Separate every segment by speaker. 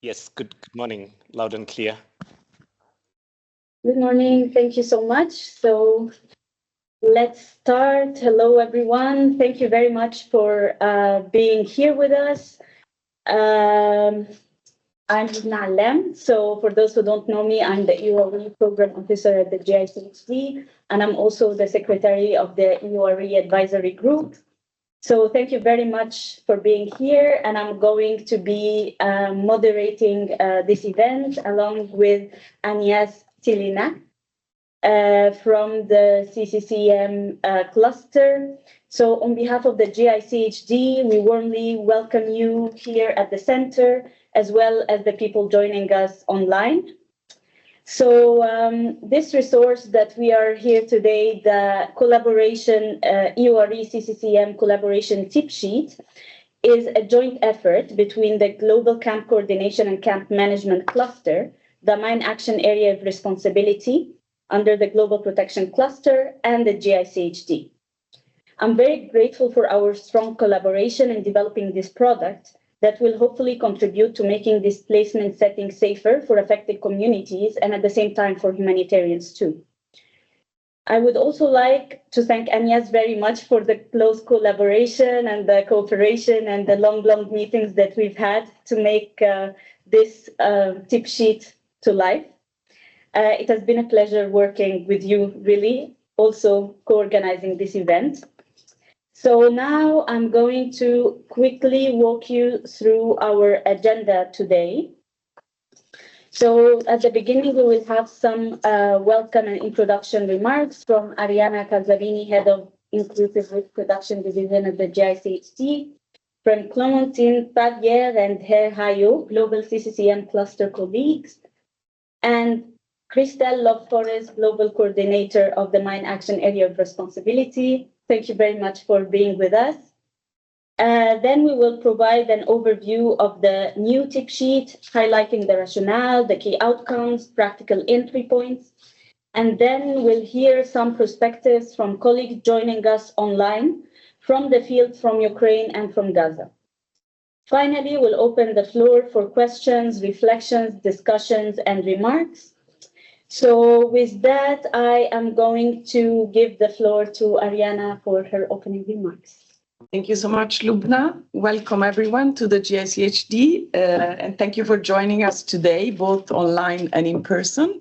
Speaker 1: Yes, good morning, loud and clear.
Speaker 2: Good morning. Thank you so much. So let's start. Hello, everyone. Thank you very much for being here with us. I'm Lubna Alem. So for those who don't know me, I'm the EURE Program Officer at the GICHD, and I'm also the Secretary of the EURE Advisory Group. So thank you very much for being here, and I'm going to be moderating this event along with Agnes Tilina from the CCCM cluster. So on behalf of the GICHD, we warmly welcome you here at the center, as well as the people joining us online. So this resource that we are here today, the collaboration, EURE CCCM collaboration tip sheet, is a joint effort between the Global Camp Coordination and Camp Management Cluster, the Mine Action Area of Responsibility under the Global Protection Cluster, and the GICHD. I'm very grateful for our strong collaboration in developing this product that will hopefully contribute to making displacement settings safer for affected communities and at the same time for humanitarians too. I would also like to thank Agnes very much for the close collaboration and the cooperation and the long meetings that we've had to make this tip sheet to life. It has been a pleasure working with you, really, also co-organizing this event. So now I'm going to quickly walk you through our agenda today. So at the beginning, we will have some welcome and introduction remarks from Ariana Calzavini, Head of Inclusive Risk Reduction Division at the GICHD, from Clementine Pavier and Her Hayo, Global CCCM Cluster colleagues, and Christelle Love-Forest, Global Coordinator of the Mine Action Area of Responsibility. Thank you very much for being with us. Then we will provide an overview of the new tip sheet, highlighting the rationale, the key outcomes, practical entry points. And then we'll hear some perspectives from colleagues joining us online from the field, from Ukraine and from Gaza. Finally, we'll open the floor for questions, reflections, discussions, and remarks. So with that, I am going to give the floor to Ariana for her opening remarks.
Speaker 3: Thank you so much, Lubna. Welcome everyone to the GICHD, and thank you for joining us today, both online and in person.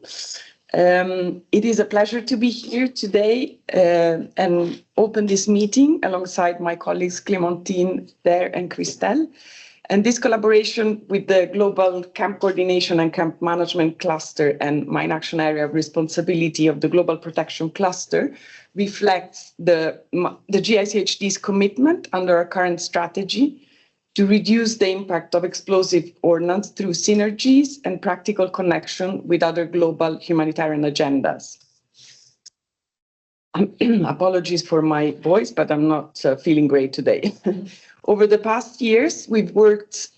Speaker 3: It is a pleasure to be here today and open this meeting alongside my colleagues Clementine there and Christelle. And this collaboration with the Global Camp Coordination and Camp Management Cluster and Mine Action Area of Responsibility of the Global Protection Cluster reflects the GICHD's commitment under our current strategy to reduce the impact of explosive ordnance through synergies and practical connection with other global humanitarian agendas. Apologies for my voice, but I'm not feeling great today. Over the past years, we've worked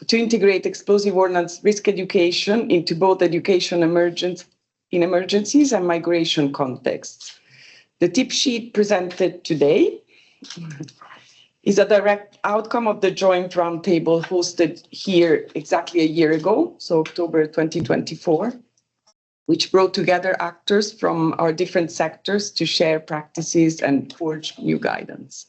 Speaker 3: to integrate explosive ordnance risk education into both education in emergencies and migration contexts. The tip sheet presented today is a direct outcome of the joint roundtable hosted here exactly a year ago, so October 2024, which brought together actors from our different sectors to share practices and forge new guidance.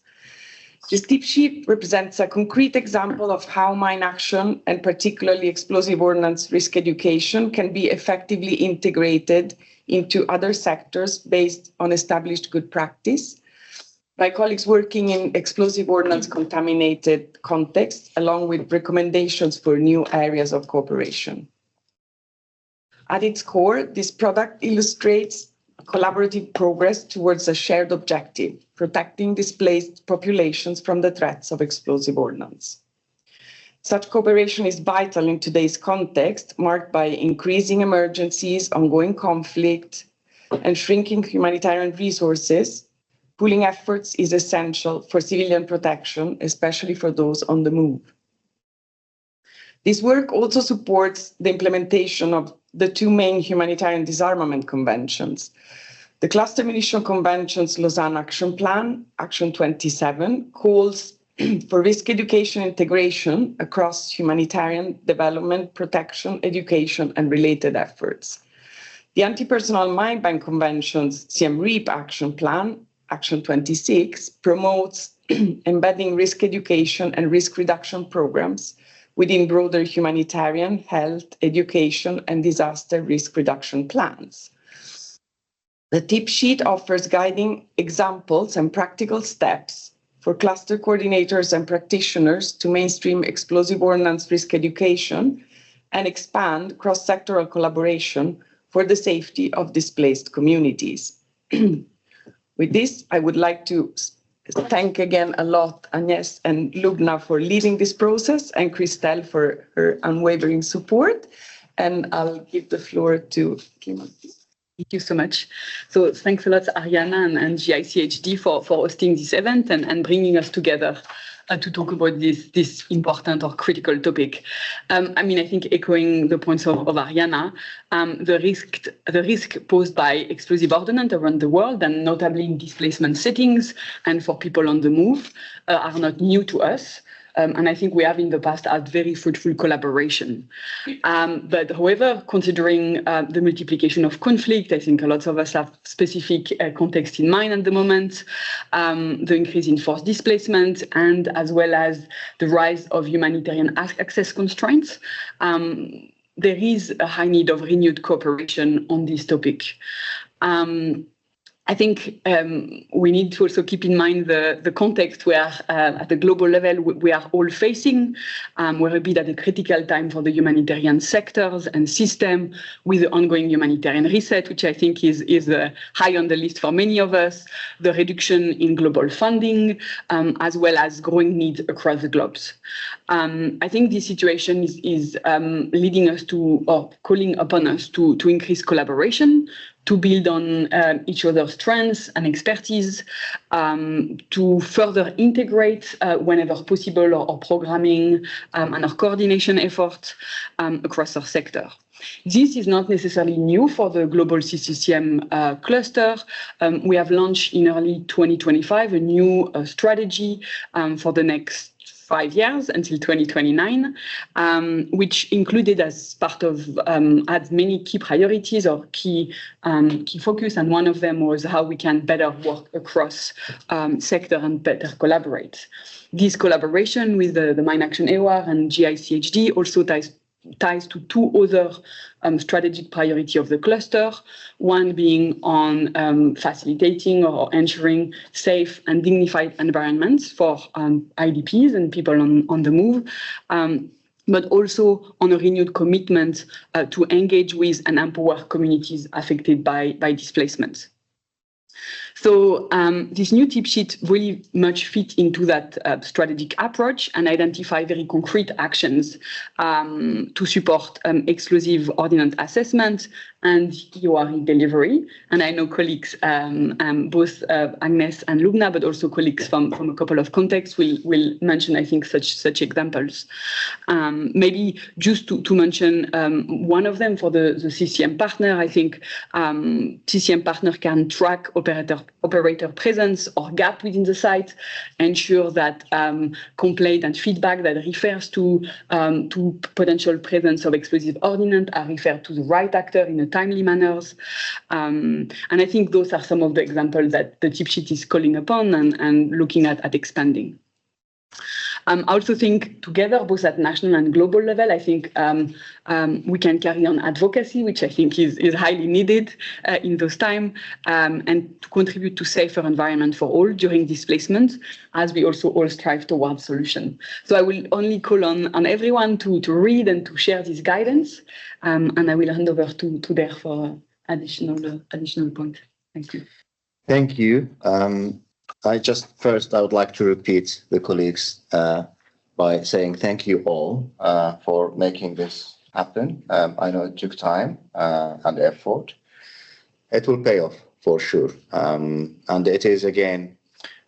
Speaker 3: This tip sheet represents a concrete example of how mine action and particularly explosive ordnance risk education can be effectively integrated into other sectors based on established good practice. My colleagues working in explosive ordnance contaminated contexts, along with recommendations for new areas of cooperation. At its core, this product illustrates collaborative progress towards a shared objective, protecting displaced populations from the threats of explosive ordnance. Such cooperation is vital in today's context, marked by increasing emergencies, ongoing conflict, and shrinking humanitarian resources. Pooling efforts is essential for civilian protection, especially for those on the move. This work also supports the implementation of the two main humanitarian disarmament conventions. The Cluster Munition Convention's Lausanne Action Plan, Action 27, calls for risk education integration across humanitarian development, protection, education, and related efforts. The Anti-Personnel Mine Bank Convention's Siem Reap Action Plan, Action 26, promotes embedding risk education and risk reduction programs within broader humanitarian, health, education, and disaster risk reduction plans. The tip sheet offers guiding examples and practical steps for cluster coordinators and practitioners to mainstream explosive ordnance risk education and expand cross-sectoral collaboration for the safety of displaced communities. With this, I would like to thank again a lot Agnès and Lubna for leading this process and Christelle for her unwavering support. And I'll give the floor to Clémentine.
Speaker 4: Thank you so much. So thanks a lot, Ariana and GICHD for hosting this event and bringing us together to talk about this important or critical topic. I mean, I think echoing the points of Ariana, the risk posed by explosive ordnance around the world, and notably in displacement settings and for people on the move, are not new to us. And I think we have in the past had very fruitful collaboration. But however, considering the multiplication of conflict, I think a lot of us have specific context in mind at the moment, the increase in forced displacement, and as well as the rise of humanitarian access constraints, there is a high need of renewed cooperation on this topic. I think we need to also keep in mind the context where at the global level we are all facing. We're a bit at a critical time for the humanitarian sectors and system with the ongoing humanitarian reset, which I think is high on the list for many of us, the reduction in global funding, as well as growing needs across the globes. I think this situation is leading us to, or calling upon us to increase collaboration, to build on each other's strengths and expertise, to further integrate whenever possible our programming and our coordination efforts across our sector. This is not necessarily new for the global CCCM cluster. We have launched in early 2025 a new strategy for the next 5 years until 2029, which included as part of had many key priorities or key focus, and one of them was how we can better work across sector and better collaborate. This collaboration with the Mine Action EWAR and GICHD also ties to two other strategic priority of the cluster, one being on facilitating or ensuring safe and dignified environments for IDPs and people on the move, but also on a renewed commitment to engage with and empower communities affected by displacement. So this new tip sheet really much fit into that strategic approach and identify very concrete actions to support explosive ordnance assessment and EORE delivery. And I know colleagues, both Agnès and Lubna, but also colleagues from a couple of contexts will mention, I think, such examples. Maybe just to mention one of them for the CCM partner, I think CCM partner can track operator presence or gap within the site, ensure that complaint and feedback that refers to potential presence of explosive ordnance are referred to the right actor in a timely manners. And I think those are some of the examples that the tip sheet is calling upon and looking at expanding. I also think together, both at national and global level, I think we can carry on advocacy, which I think is highly needed in those times, and to contribute to safer environment for all during displacement, as we also all strive towards solution. So I will only call on everyone to read and to share this guidance, and I will hand over to Dare for additional point. Thank you.
Speaker 5: Thank you. I would like to repeat the colleagues' by saying thank you all for making this happen. I know it took time and effort. It will pay off for sure. And it is, again,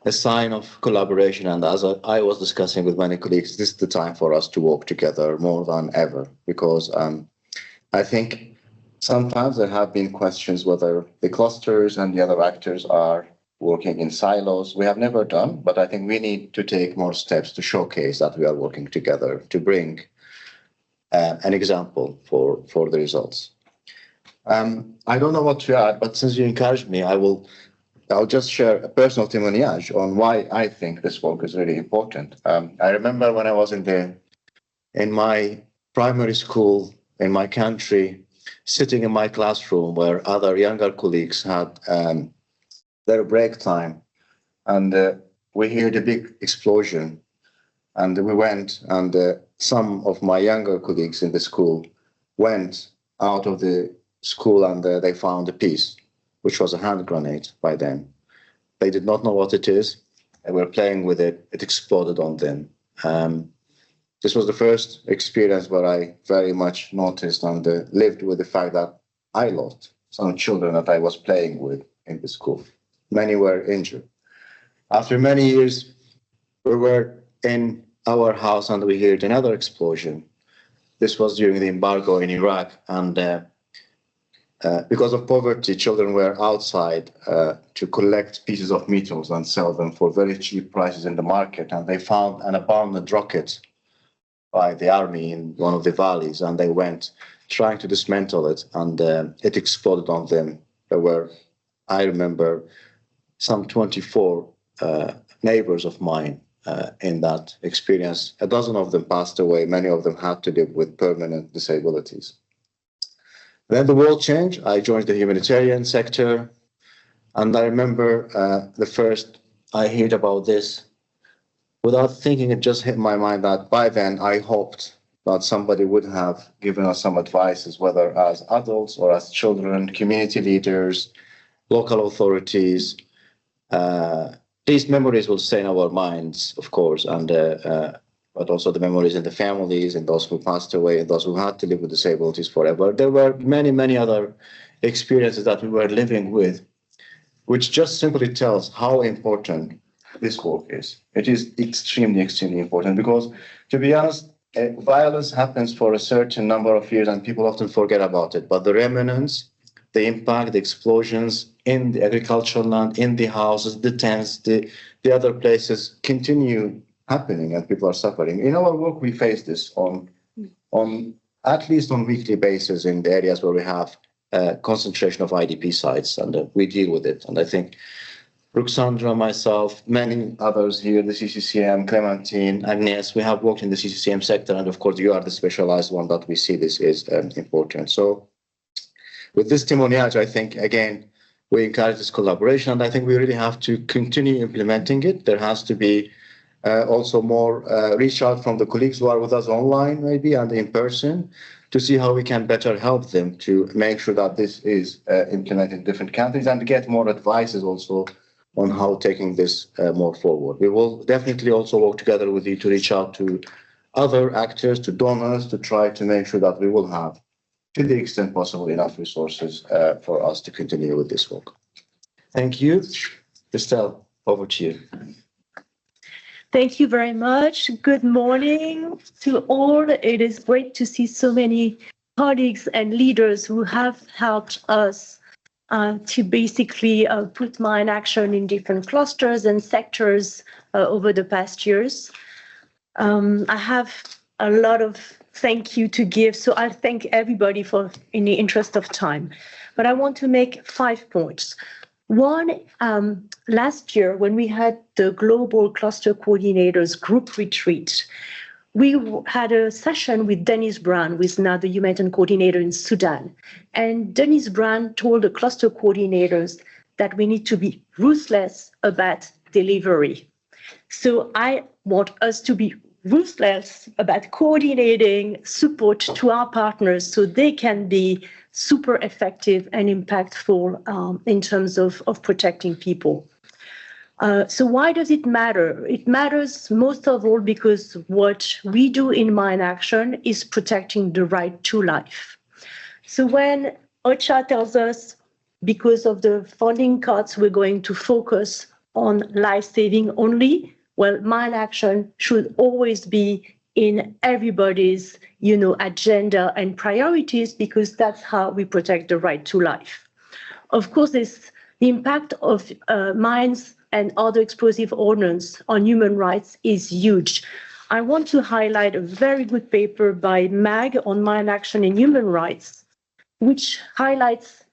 Speaker 5: a sign of collaboration. And as I was discussing with many colleagues, this is the time for us to work together more than ever, because I think sometimes there have been questions whether the clusters and the other actors are working in silos. We have never done, but I think we need to take more steps to showcase that we are working together to bring an example for the results. I don't know what to add, but since you encouraged me, I'll just share a personal témoignage on why I think this work is really important. I remember when I was in my primary school in my country, sitting in my classroom where other younger colleagues had their break time, and we heard a big explosion, and we went, and some of my younger colleagues in the school went out of the school, and they found a piece, which was a hand grenade by them. They did not know what it is. They were playing with it. It exploded on them. This was the first experience where I very much noticed and lived with the fact that I lost some children that I was playing with in the school. Many were injured. After many years, we were in our house and we heard another explosion. This was during the embargo in Iraq, and because of poverty, children were outside to collect pieces of metals and sell them for very cheap prices in the market. And they found an abandoned rocket by the army in one of the valleys, and they went trying to dismantle it, and it exploded on them. There were, I remember, some 24 neighbors of mine in that experience. A dozen of them passed away. Many of them had to live with permanent disabilities. Then the world changed. I joined the humanitarian sector, and I remember the first I heard about this, without thinking, it just hit my mind that by then I hoped that somebody would have given us some advices, whether as adults or as children, community leaders, local authorities. These memories will stay in our minds, of course, and but also the memories in the families and those who passed away and those who had to live with disabilities forever. There were many, many other experiences that we were living with, which just simply tells how important this work is. It is extremely, extremely important because, to be honest, violence happens for a certain number of years and people often forget about it. But the remnants, the impact, the explosions in the agricultural land, in the houses, the tents, the other places continue happening and people are suffering. In our work, we face this on at least on weekly basis in the areas where we have concentration of IDP sites, and we deal with it. And I think Ruxandra, myself, many others here, the CCCM, Clementine, Agnes, we have worked in the CCCM sector, and of course you are the specialized one that we see this is important. So with this témoignage, I think, again, we encourage this collaboration, and I think we really have to continue implementing it. There has to be also more reach out from the colleagues who are with us online, maybe, and in person, to see how we can better help them to make sure that this is implemented in different countries and to get more advices also on how taking this more forward. We will definitely also work together with you to reach out to other actors, to donors, to try to make sure that we will have, to the extent possible, enough resources for us to continue with this work. Thank you. Estelle, over to you.
Speaker 6: Thank you very much. Good morning to all. It is great to see so many colleagues and leaders who have helped us to basically put mine action in different clusters and sectors over the past years. I have a lot of thank you to give, so I'll thank everybody for in the interest of time. But I want to make 5 points. One, last year when we had the Global Cluster Coordinators Group Retreat, we had a session with Dennis Brown, who is now the humanitarian coordinator in Sudan. And Dennis Brown told the cluster coordinators that we need to be ruthless about delivery. So I want us to be ruthless about coordinating support to our partners so they can be super effective and impactful in terms of protecting people. So why does it matter? It matters most of all because what we do in Mine Action is protecting the right to life. So when OCHA tells us because of the funding cuts, we're going to focus on life-saving only, well, Mine Action should always be in everybody's, agenda and priorities because that's how we protect the right to life. Of course, the impact of mines and other explosive ordnance on human rights is huge. I want to highlight a very good paper by MAG on Mine Action and Human Rights, which highlights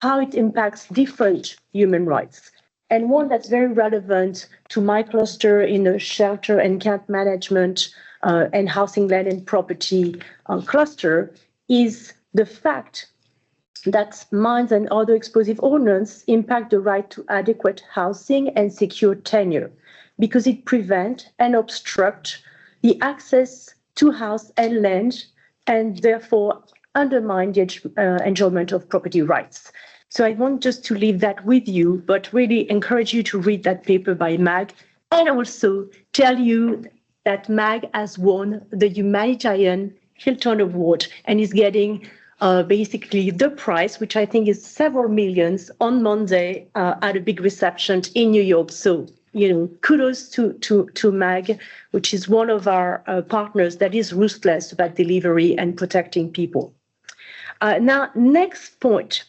Speaker 6: how it impacts different human rights. And one that's very relevant to my cluster in the shelter and camp management and housing, land and property cluster is the fact that mines and other explosive ordnance impact the right to adequate housing and secure tenure because it prevents and obstructs the access to house and land and therefore undermine the enjoyment of property rights. So I want just to leave that with you, but really encourage you to read that paper by MAG and also tell you that MAG has won the Humanitarian Hilton Award and is getting basically the prize, which I think is several millions, on Monday at a big reception in New York. So, kudos to MAG, which is one of our partners that is ruthless about delivery and protecting people. Now, next point.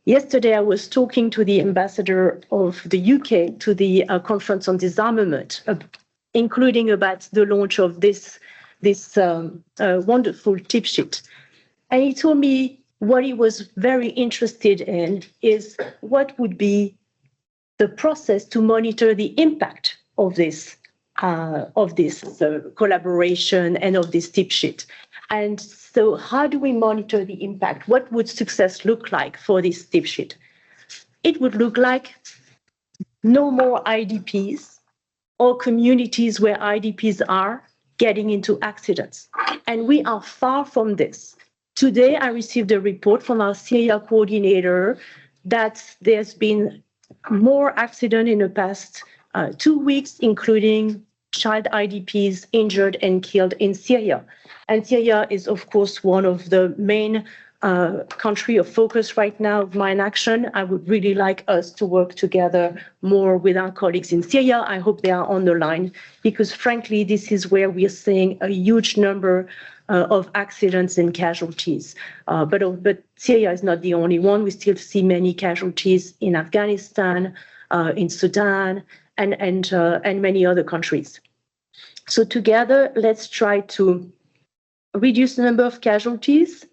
Speaker 6: Yesterday, I was talking to the ambassador of the UK to the conference on disarmament, including about the launch of this wonderful tip sheet. And he told me what he was very interested in is what would be the process to monitor the impact of this collaboration and of this tip sheet. And so how do we monitor the impact? What would success look like for this tip sheet? It would look like no more IDPs or communities where IDPs are getting into accidents. And we are far from this. Today, I received a report from our Syria coordinator that there's been more accidents in the past 2 weeks, including child IDPs injured and killed in Syria. And Syria is, of course, one of the main country of focus right now of Mine Action. I would really like us to work together more with our colleagues in Syria. I hope they are on the line because, frankly, this is where we are seeing a huge number of accidents and casualties. But Syria is not the only one. We still see many casualties in Afghanistan, in Sudan, and many other countries. So together, let's try to reduce the number of casualties,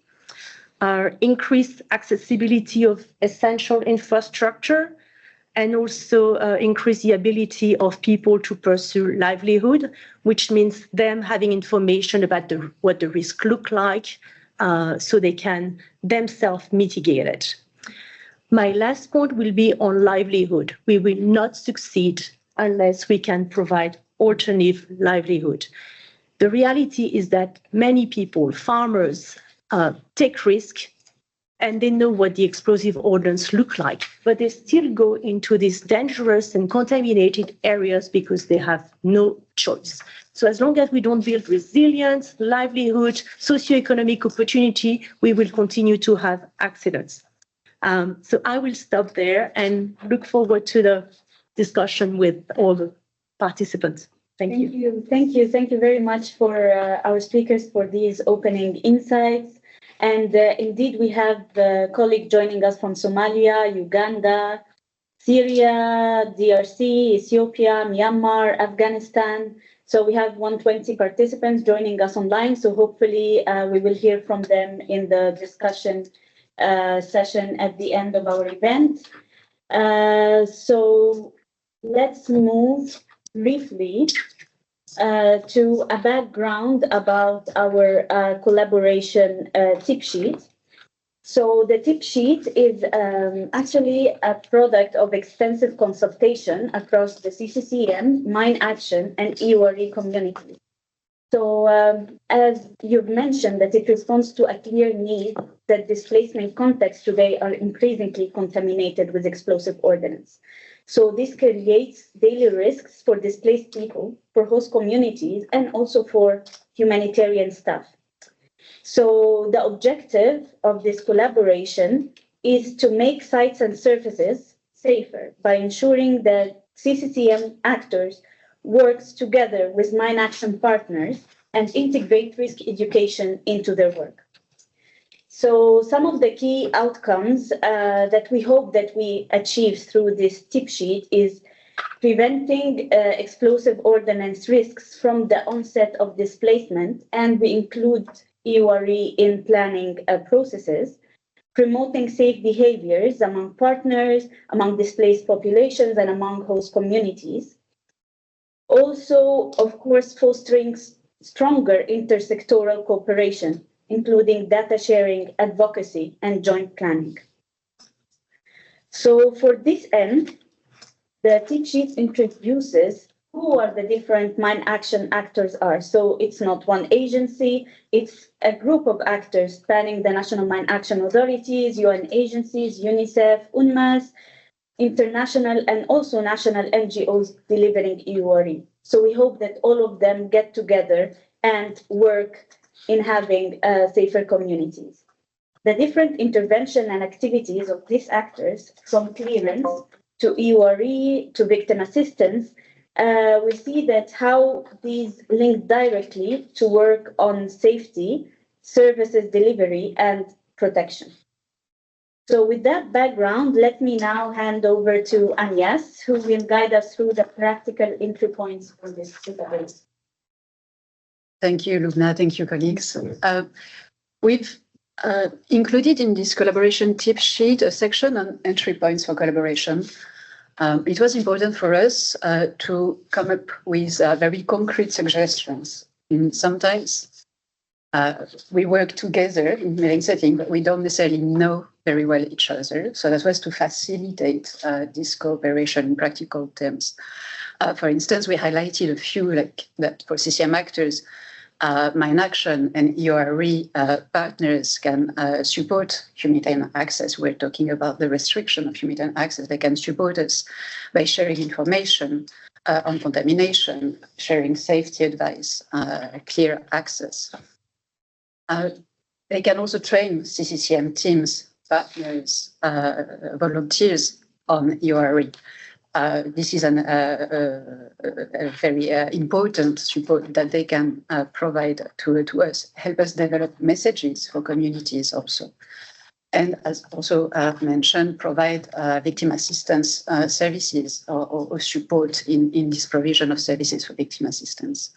Speaker 6: increase accessibility of essential infrastructure, and also increase the ability of people to pursue livelihood, which means them having information about what the risk look like so they can themselves mitigate it. My last point will be on livelihood. We will not succeed unless we can provide alternative livelihood. The reality is that many people, farmers, take risk and they know what the explosive ordnance look like, but they still go into these dangerous and contaminated areas because they have no choice. So as long as we don't build resilience, livelihood, socioeconomic opportunity, we will continue to have accidents. So I will stop there and look forward to the discussion with all the participants. Thank you.
Speaker 2: Thank you very much for our speakers for these opening insights. And indeed, we have a colleague joining us from Somalia, Uganda, Syria, DRC, Ethiopia, Myanmar, Afghanistan. So we have 120 participants joining us online. So hopefully we will hear from them in the discussion session at the end of our event. So let's move briefly to a background about our collaboration tip sheet. So the tip sheet is actually a product of extensive consultation across the CCCM, Mine Action, and EURE communities. So as you've mentioned, that it responds to a clear need that displacement contexts today are increasingly contaminated with explosive ordnance. So this creates daily risks for displaced people, for host communities, and also for humanitarian staff. So the objective of this collaboration is to make sites and services safer by ensuring that CCCM actors works together with mine action partners and integrate risk education into their work. So some of the key outcomes that we hope that we achieve through this tip sheet is preventing explosive ordnance risks from the onset of displacement, and we include EURE in planning processes, promoting safe behaviors among partners, among displaced populations, and among host communities. Also, of course, fostering stronger intersectoral cooperation, including data sharing, advocacy, and joint planning. So for this end, the tip sheet introduces who are the different mine action actors are. So it's not one agency, it's a group of actors spanning the national mine action authorities, UN agencies, UNICEF, UNMAS, international and also national NGOs delivering EURE. So we hope that all of them get together and work in having safer communities. The different intervention and activities of these actors, from clearance to EURE to victim assistance, we see that how these link directly to work on safety, services delivery, and protection. So with that background, let me now hand over to Agnes, who will guide us through the practical entry points for this database.
Speaker 7: Thank you, Lubna. Thank you, colleagues. We've included in this collaboration tip sheet a section on entry points for collaboration. It was important for us to come up with very concrete suggestions. Sometimes we work together in mailing setting, but we don't necessarily know very well each other. So that was to facilitate this cooperation in practical terms. For instance, we highlighted a few like that for CCM actors. Mine Action and EURE partners can support humanitarian access. We're talking about the restriction of humanitarian access. They can support us by sharing information on contamination, sharing safety advice, clear access. They can also train CCCM teams, partners, volunteers on EURE. This is a very important support that they can provide to us, help us develop messages for communities also. And as also mentioned, provide victim assistance services or support in this provision of services for victim assistance.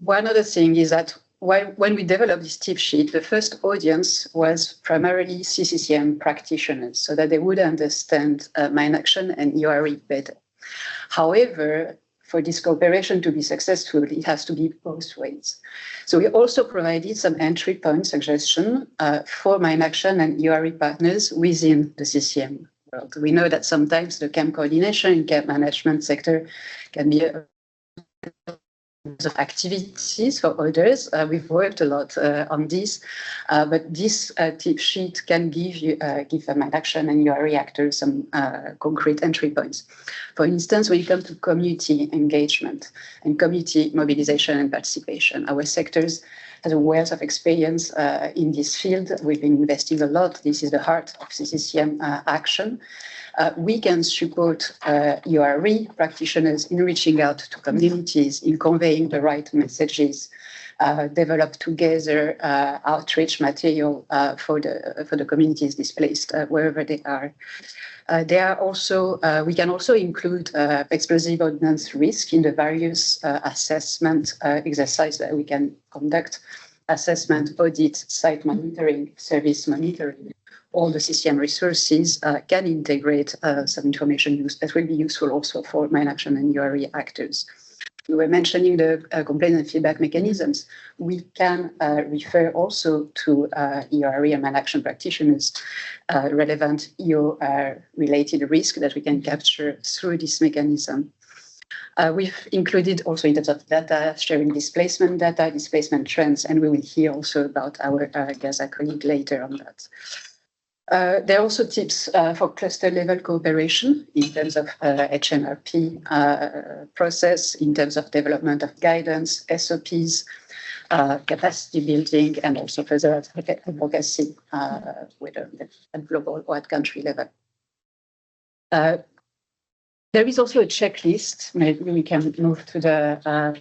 Speaker 7: One other thing is that when we developed this tip sheet, the first audience was primarily CCCM practitioners, so that they would understand mine action and EURE better. However, for this cooperation to be successful, it has to be both ways. So we also provided some entry point suggestion for mine action and EURE partners within the CCM world. We know that sometimes the camp coordination and camp management sector can be a of activities for others. We've worked a lot on this, but this tip sheet can give mine action and EURE actors some concrete entry points. For instance, when it comes to community engagement and community mobilization and participation, our sectors has a wealth of experience in this field. We've been investing a lot. This is the heart of CCCM action. We can support EURE practitioners in reaching out to communities, in conveying the right messages, develop together outreach material for the communities displaced wherever they are. We can also include explosive ordnance risk in the various assessment exercise that we can conduct: assessment, audit, site monitoring, service monitoring. All the CCM resources can integrate some information use that will be useful also for mine action and EURE actors. We were mentioning the complaint and feedback mechanisms. We can refer also to EURE and mine action practitioners relevant EO-related risk that we can capture through this mechanism. We've included also in terms of data, sharing displacement data, displacement trends, and we will hear also about our Gaza colleague later on that. There are also tips for cluster level cooperation in terms of HMRP process, in terms of development of guidance, SOPs, capacity building, and also further advocacy, whether at global or at country level. There is also a checklist. Maybe we can move to the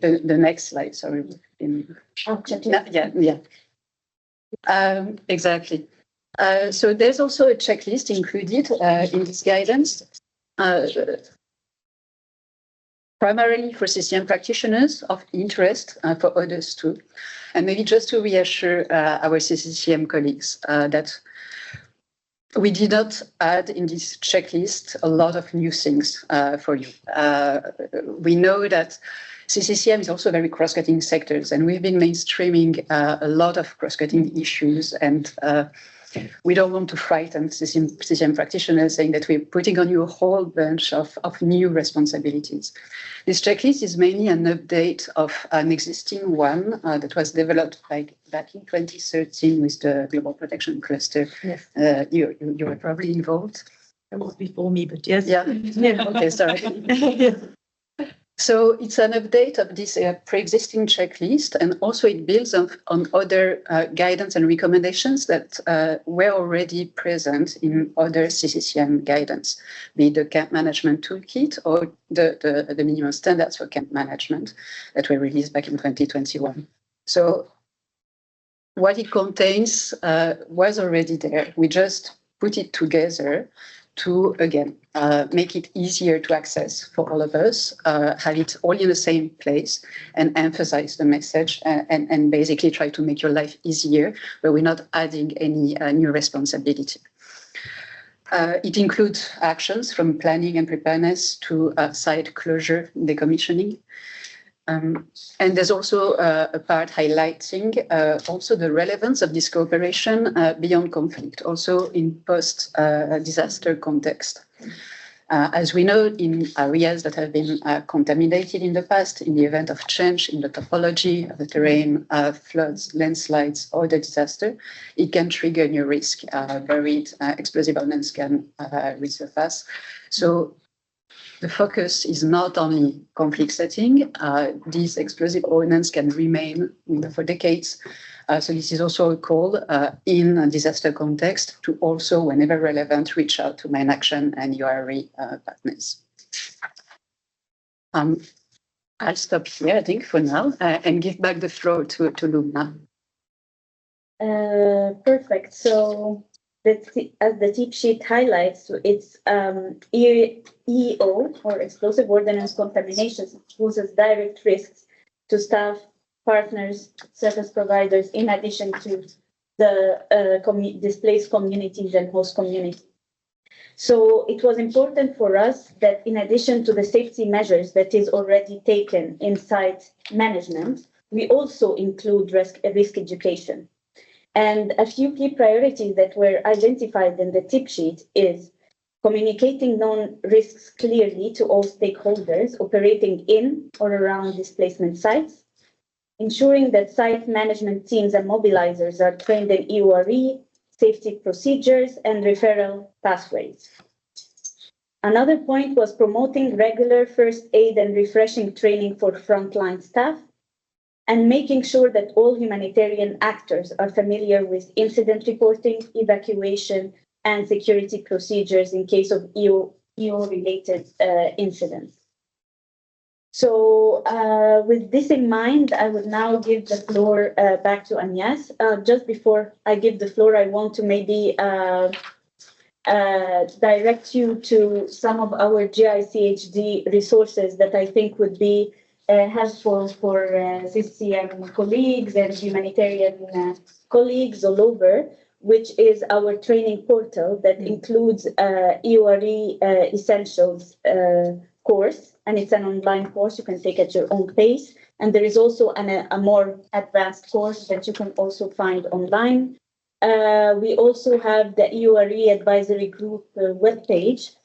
Speaker 7: next slide. Sorry. Exactly. So there's also a checklist included in this guidance, primarily for CCM practitioners of interest, for others too. And maybe just to reassure our CCCM colleagues that we did not add in this checklist a lot of new things for you. We know that CCCM is also very cross-cutting sectors, and we've been mainstreaming a lot of cross-cutting issues, and we don't want to frighten CCM practitioners saying that we're putting on you a whole bunch of new responsibilities. This checklist is mainly an update of an existing one that was developed back in 2013 with the Global Protection Cluster.
Speaker 6: Yes.
Speaker 7: You were probably involved.
Speaker 6: That was before me, but yes.
Speaker 7: Yeah. Okay, sorry.
Speaker 6: Yes.
Speaker 7: So it's an update of this pre-existing checklist, and also it builds on other guidance and recommendations that were already present in other CCCM guidance, be it the camp management toolkit or the minimum standards for camp management that were released back in 2021. So what it contains was already there. We just put it together to, again, make it easier to access for all of us, have it all in the same place, and emphasize the message, and basically try to make your life easier, but we're not adding any new responsibility. It includes actions from planning and preparedness to site closure, decommissioning. And there's also a part highlighting also the relevance of this cooperation beyond conflict, also in post-disaster context. As we know, in areas that have been contaminated in the past, in the event of change in the topology of the terrain, floods, landslides, or the disaster, it can trigger new risk. Buried explosive elements can resurface. So the focus is not only conflict setting. These explosive ordnance can remain for decades. So this is also a call in a disaster context to also, whenever relevant, reach out to main action and URE partners. I'll stop here, I think, for now, and give back the floor to Lumna.
Speaker 2: Perfect. So as the tip sheet highlights, it's EO, or explosive ordnance contamination, poses direct risks to staff, partners, service providers, in addition to the displaced communities and host communities. So it was important for us that in addition to the safety measures that is already taken in site management, we also include risk education. And a few key priorities that were identified in the tip sheet is communicating known risks clearly to all stakeholders operating in or around displacement sites, ensuring that site management teams and mobilizers are trained in EURE, safety procedures, and referral pathways. Another point was promoting regular first aid and refreshing training for frontline staff, and making sure that all humanitarian actors are familiar with incident reporting, evacuation, and security procedures in case of EO-related incidents. So with this in mind, I would now give the floor back to Agnès. Just before I give the floor, I want to maybe direct you to some of our GICHD resources that I think would be helpful for CCCM colleagues and humanitarian colleagues all over, which is our training portal that includes EURE Essentials course, and it's an online course you can take at your own pace. And there is also a more advanced course that you can also find online. We also have the EURE Advisory Group webpage,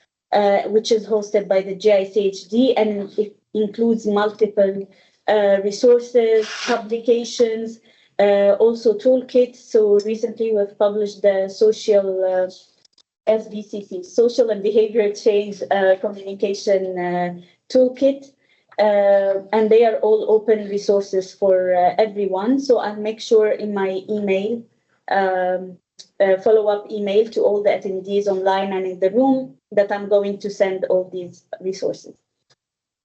Speaker 2: which is hosted by the GICHD, and it includes multiple resources, publications, Also toolkit. So recently we've published the social SBCC, Social and Behavior Change Communication Toolkit. And they are all open resources for everyone. So I'll make sure in my email, follow-up email to all the attendees online and in the room that I'm going to send all these resources.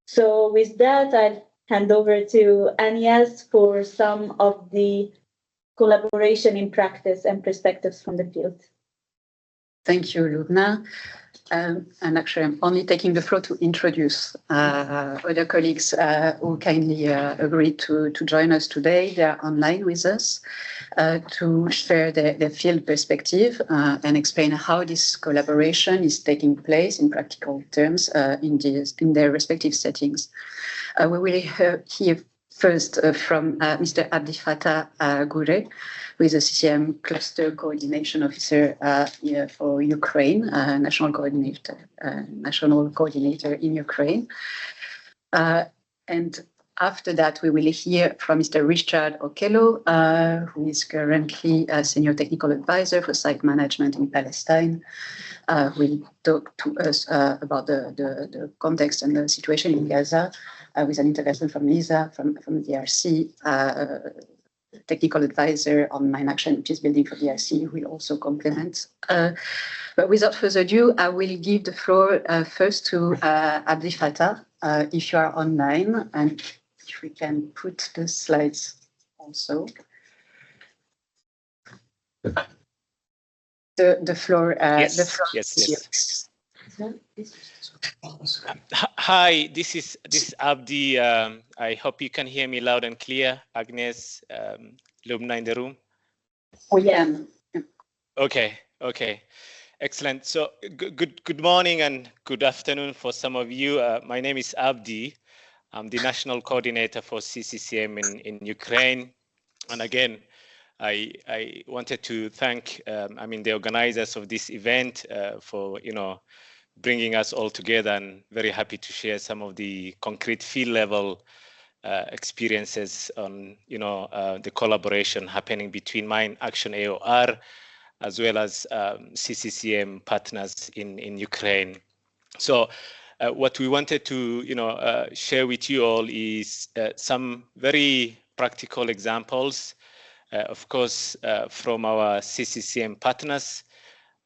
Speaker 2: So with that, I'll hand over to Agnes for some of the collaboration in practice and perspectives from the field.
Speaker 7: Thank you, Lubna. And actually, I'm only taking the floor to introduce other colleagues who kindly agreed to join us today. They are online with us to share their field perspective and explain how this collaboration is taking place in practical terms in their respective settings. We will hear first from Mr. Abdi Fattah Goure, who is a CCCM Cluster Coordination Officer for Ukraine, national coordinator in Ukraine. And after that, we will hear from Mr. Richard Okello, who is currently a Senior Technical Advisor for Site Management in Palestine. Will talk to us about the context and the situation in Gaza with an intervention from Lisa from DRC, Technical Advisor on Mine Action, which is building for DRC, who will also complement. But without further ado, I will give the floor first to Abdi Fattah, if you are online, and if we can put the slides also. The floor.
Speaker 1: Yes,
Speaker 7: the floor
Speaker 1: yes,
Speaker 7: is
Speaker 1: yes.
Speaker 7: yours.
Speaker 1: Hi, this is Abdi. I hope you can hear me loud and clear. Agnes, Lubna in the room.
Speaker 7: We can.
Speaker 1: Okay, excellent. So good morning and good afternoon for some of you. My name is Abdi. I'm the national coordinator for CCCM in Ukraine. And again, I wanted to thank the organizers of this event for bringing us all together, and very happy to share some of the concrete field level experiences on the collaboration happening between Mine Action AOR as well as CCCM partners in Ukraine. So what we wanted to share with you all is some very practical examples, of course, from our CCCM partners,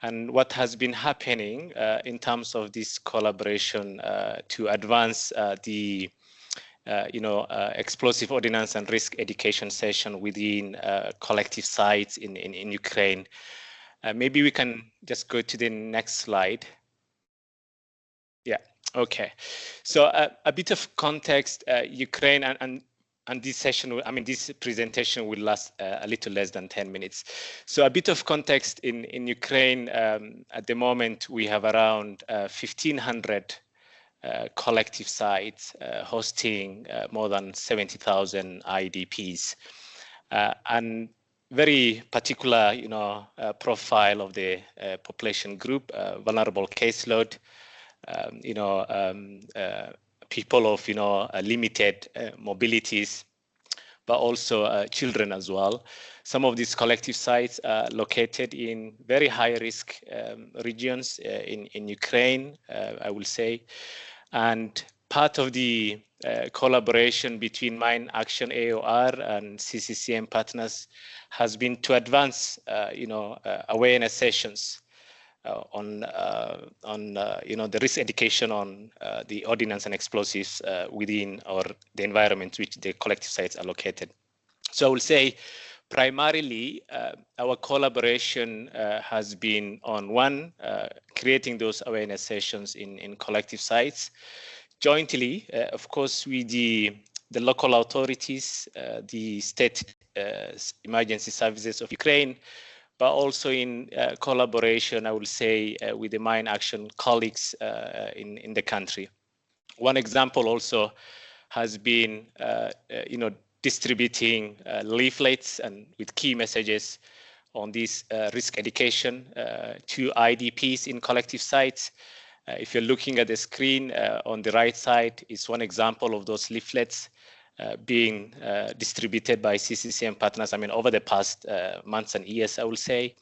Speaker 1: and what has been happening in terms of this collaboration to advance the explosive ordnance and risk education session within collective sites in Ukraine. Maybe we can just go to the next slide. Yeah, okay. So a bit of context, Ukraine and this session, this presentation will last a little less than 10 minutes. So a bit of context in Ukraine, at the moment, we have around 1,500 collective sites hosting more than 70,000 IDPs. And very particular, profile of the population group, vulnerable caseload, people of limited mobilities, but also children as well. Some of these collective sites are located in very high risk regions in Ukraine, I will say. And part of the collaboration between Mine Action AOR and CCCM partners has been to advance awareness sessions on the risk education on the ordnance and explosives within or the environment which the collective sites are located. So I will say primarily our collaboration has been on one, creating those awareness sessions in collective sites jointly, of course, with the local authorities, the state emergency services of Ukraine, but also in collaboration, I will say, with the Mine Action colleagues in the country. One example also has been, distributing leaflets and with key messages on this risk education to IDPs in collective sites. If you're looking at the screen on the right side, is one example of those leaflets being distributed by CCCM partners, I mean, over the past months and years, I will say.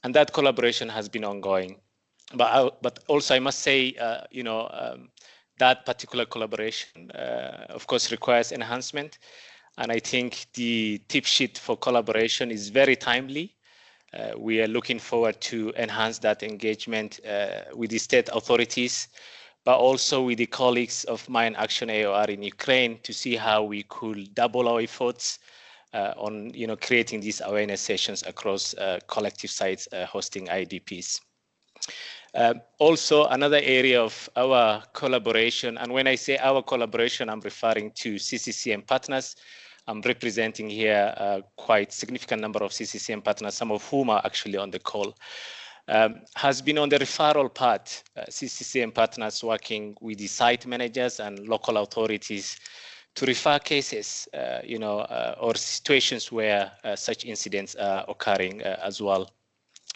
Speaker 1: And that collaboration has been ongoing. But also I must say, that particular collaboration, of course, requires enhancement. And I think the tip sheet for collaboration is very timely. We are looking forward to enhance that engagement with the state authorities, but also with the colleagues of Mine Action AOR in Ukraine to see how we could double our efforts on creating these awareness sessions across collective sites hosting IDPs. Also, another area of our collaboration, and when I say our collaboration, I'm referring to CCCM partners. I'm representing here a quite significant number of CCCM partners, some of whom are actually on the call, has been on the referral part. CCCM partners working with the site managers and local authorities to refer cases, or situations where such incidents are occurring as well.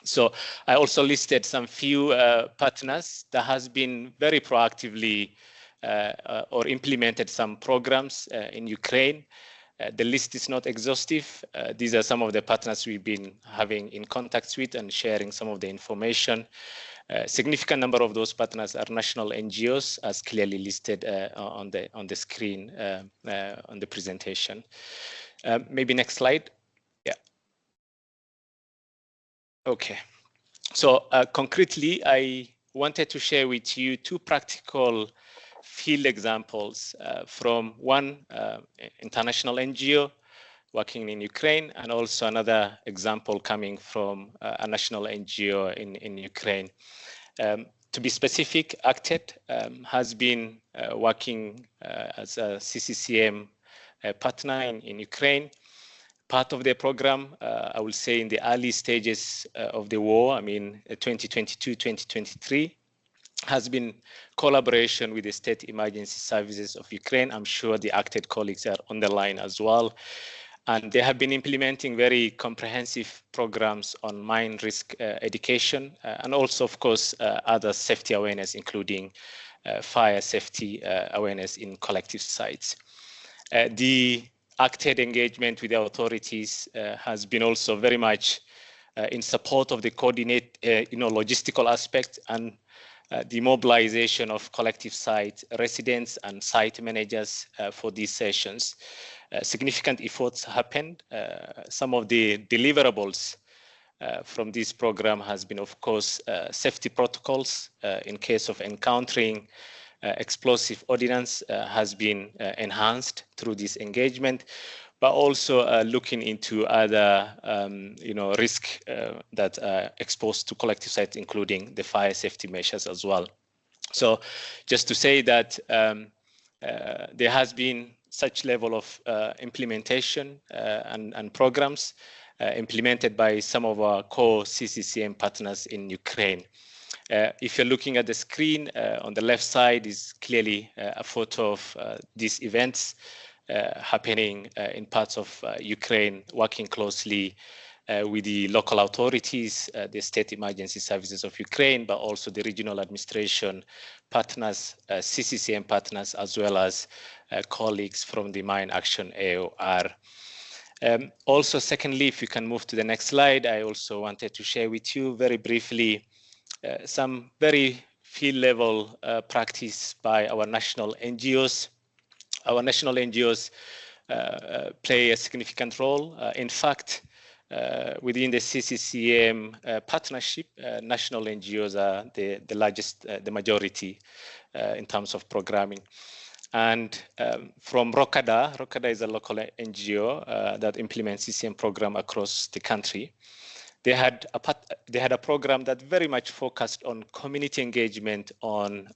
Speaker 1: So I also listed some few partners that has been very proactively or implemented some programs in Ukraine. The list is not exhaustive. These are some of the partners we've been having in contact with and sharing some of the information. Significant number of those partners are national NGOs, as clearly listed on the screen on the presentation. Maybe next slide. Yeah. Okay. So concretely, I wanted to share with you two practical field examples from one international NGO working in Ukraine, and also another example coming from a national NGO in Ukraine. To be specific, ACTED has been working as a CCCM partner in Ukraine. Part of the program, I will say in the early stages of the war, I mean 2022, 2023, has been collaboration with the State Emergency Services of Ukraine. I'm sure the ACTED colleagues are on the line as well. And they have been implementing very comprehensive programs on mine risk education, and also, of course, other safety awareness, including fire safety awareness in collective sites. The ACTED engagement with the authorities has been also very much in support of the coordinate, logistical aspect and the mobilization of collective site residents and site managers for these sessions. Significant efforts happened. Some of the deliverables from this program has been, of course, safety protocols in case of encountering explosive ordnance has been enhanced through this engagement, but also looking into other, risk that are exposed to collective sites, including the fire safety measures as well. So just to say that there has been such level of implementation and programs implemented by some of our core CCCM partners in Ukraine. If you're looking at the screen on the left side is clearly a photo of these events happening in parts of Ukraine, working closely with the local authorities, the State Emergency Services of Ukraine, but also the regional administration partners, CCCM partners, as well as colleagues from the Mine Action AOR. Also, secondly, if you can move to the next slide, I also wanted to share with you very briefly some very field level practice by our national NGOs. Our national NGOs play a significant role. In fact, within the CCCM partnership, national NGOs are the largest, the majority in terms of programming. And from Rokada is a local NGO that implements CCM program across the country. They had a program that very much focused on community engagement on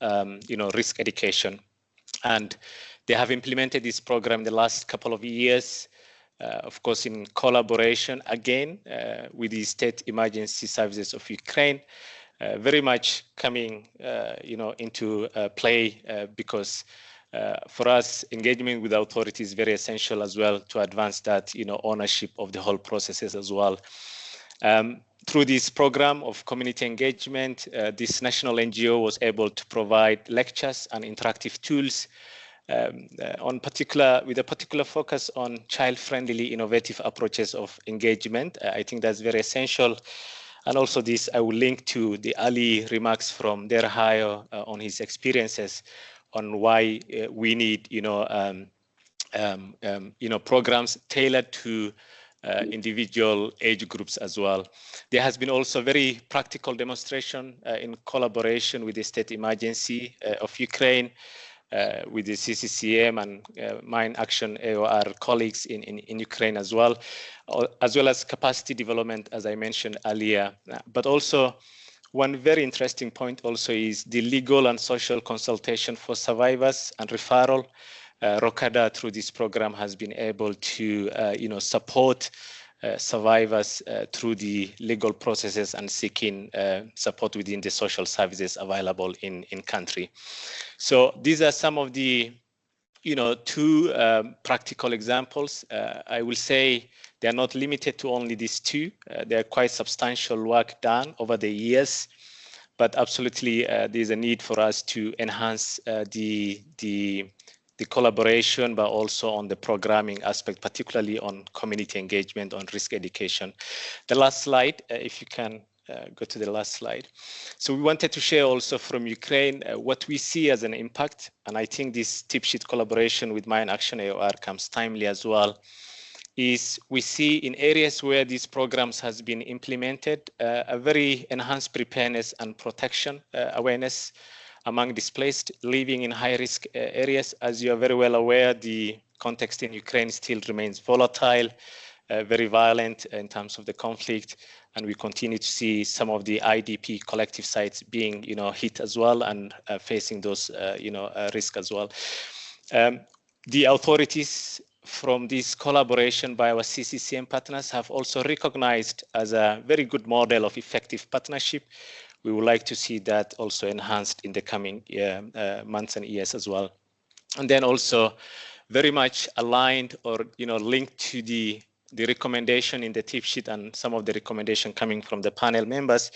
Speaker 1: risk education, and they have implemented this program in the last couple of years, of course, in collaboration again with the State Emergency Services of Ukraine, very much coming into play because for us, engagement with authorities is very essential as well to advance that ownership of the whole processes as well. Through this program of community engagement, this national NGO was able to provide lectures and interactive tools with a particular focus on child-friendly, innovative approaches of engagement. I think that's very essential. And also this, I will link to the early remarks from Derhayo on his experiences on why we need, programs tailored to individual age groups as well. There has been also very practical demonstration in collaboration with the State Emergency of Ukraine, with the CCCM and Mine Action AOR colleagues in Ukraine as well as capacity development, as I mentioned earlier. But also, one very interesting point also is the legal and social consultation for survivors and referral. Rokada, through this program, has been able to, support survivors through the legal processes and seeking support within the social services available in country. So these are some of the, two practical examples. I will say they are not limited to only these two. There are quite substantial work done over the years, but absolutely there's a need for us to enhance the collaboration, but also on the programming aspect, particularly on community engagement, on risk education. The last slide, if you can go to the last slide. So we wanted to share also from Ukraine what we see as an impact. And I think this tip sheet collaboration with Mine Action AOR comes timely as well, is we see in areas where these programs has been implemented, a very enhanced preparedness and protection awareness among displaced living in high-risk areas. As you are very well aware, the context in Ukraine still remains volatile, very violent in terms of the conflict, and we continue to see some of the IDP collective sites being, hit as well and facing those, risk as well. The authorities from this collaboration by our CCCM partners have also recognized as a very good model of effective partnership. We would like to see that also enhanced in the coming months and years as well. And then also very much aligned or linked to the recommendation in the tip sheet and some of the recommendation coming from the panel members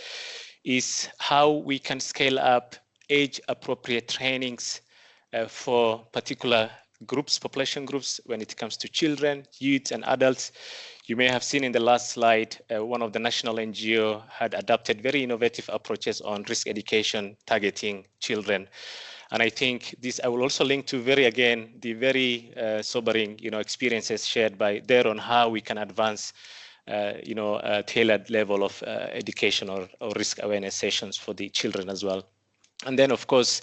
Speaker 1: is how we can scale up age-appropriate trainings for particular groups, population groups, when it comes to children, youth, and adults. You may have seen in the last slide, one of the national NGO had adopted very innovative approaches on risk education targeting children. And I think this, I will also link to the very sobering, experiences shared by there on how we can advance, a tailored level of education or risk awareness sessions for the children as well. And then, of course,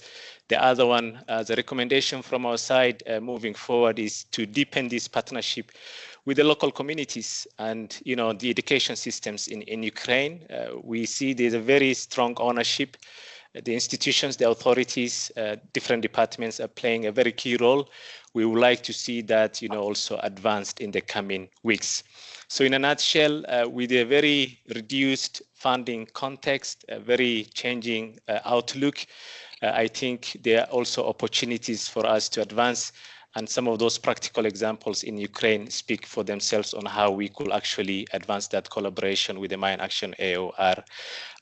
Speaker 1: the other one, as a recommendation from our side moving forward, is to deepen this partnership with the local communities and, the education systems in Ukraine. We see there's a very strong ownership. The institutions, the authorities, different departments are playing a very key role. We would like to see that, also advanced in the coming weeks. So in a nutshell, with a very reduced funding context, a very changing outlook, I think there are also opportunities for us to advance. And some of those practical examples in Ukraine speak for themselves on how we could actually advance that collaboration with the Mine Action AOR.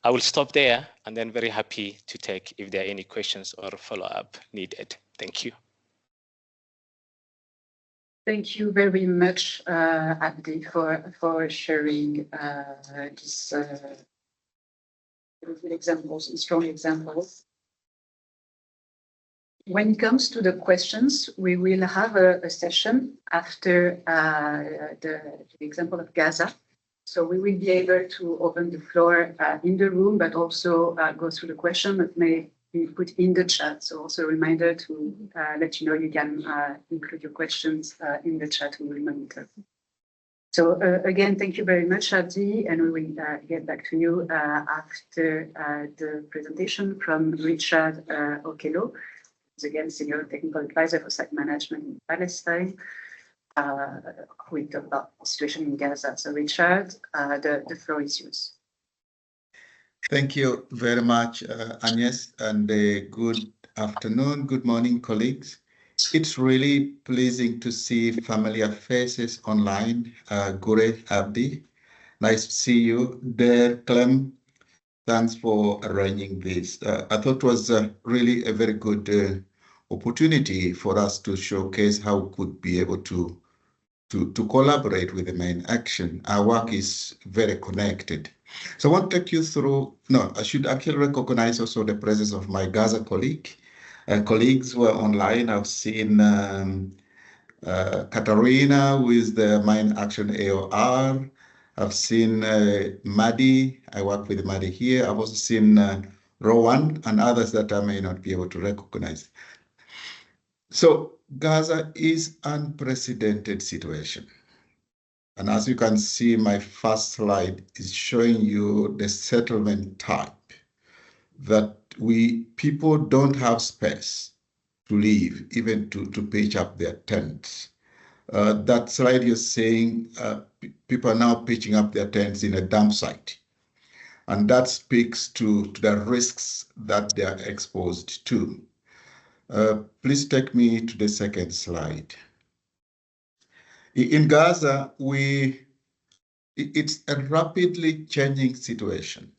Speaker 1: I will stop there and then very happy to take if there are any questions or follow-up needed. Thank you.
Speaker 7: Thank you very much, Abdi, for sharing these examples and strong examples. When it comes to the questions, we will have a session after the example of Gaza. So we will be able to open the floor in the room, but also go through the question that may be put in the chat. So also a reminder to let you know you can include your questions in the chat. We will monitor. So again, thank you very much, Abdi, and we will get back to you after the presentation from Richard Okello, who's again Senior Technical Advisor for Site Management in Palestine. We talk about the situation in Gaza. So Richard, the floor is yours.
Speaker 8: Thank you very much, Agnes, and good afternoon, good morning, colleagues. It's really pleasing to see familiar faces online. Gure, Abdi, nice to see you there. Clem, thanks for arranging this. I thought it was really a very good opportunity for us to showcase how we could be able to collaborate with the main action. Our work is very connected. So I want to take you through, no, I should actually recognize also the presence of my Gaza colleagues who are online. I've seen Katarina, who is the Main Action AOR. I've seen Madi. I work with Madi here. I've also seen Rowan and others that I may not be able to recognize. So Gaza is unprecedented situation. And as you can see, my first slide is showing you the settlement type, that people don't have space to live, even to pitch up their tents. That slide is saying people are now pitching up their tents in a dump site. And that speaks to the risks that they are exposed to. Please take me to the second slide. In Gaza, it's a rapidly changing situation.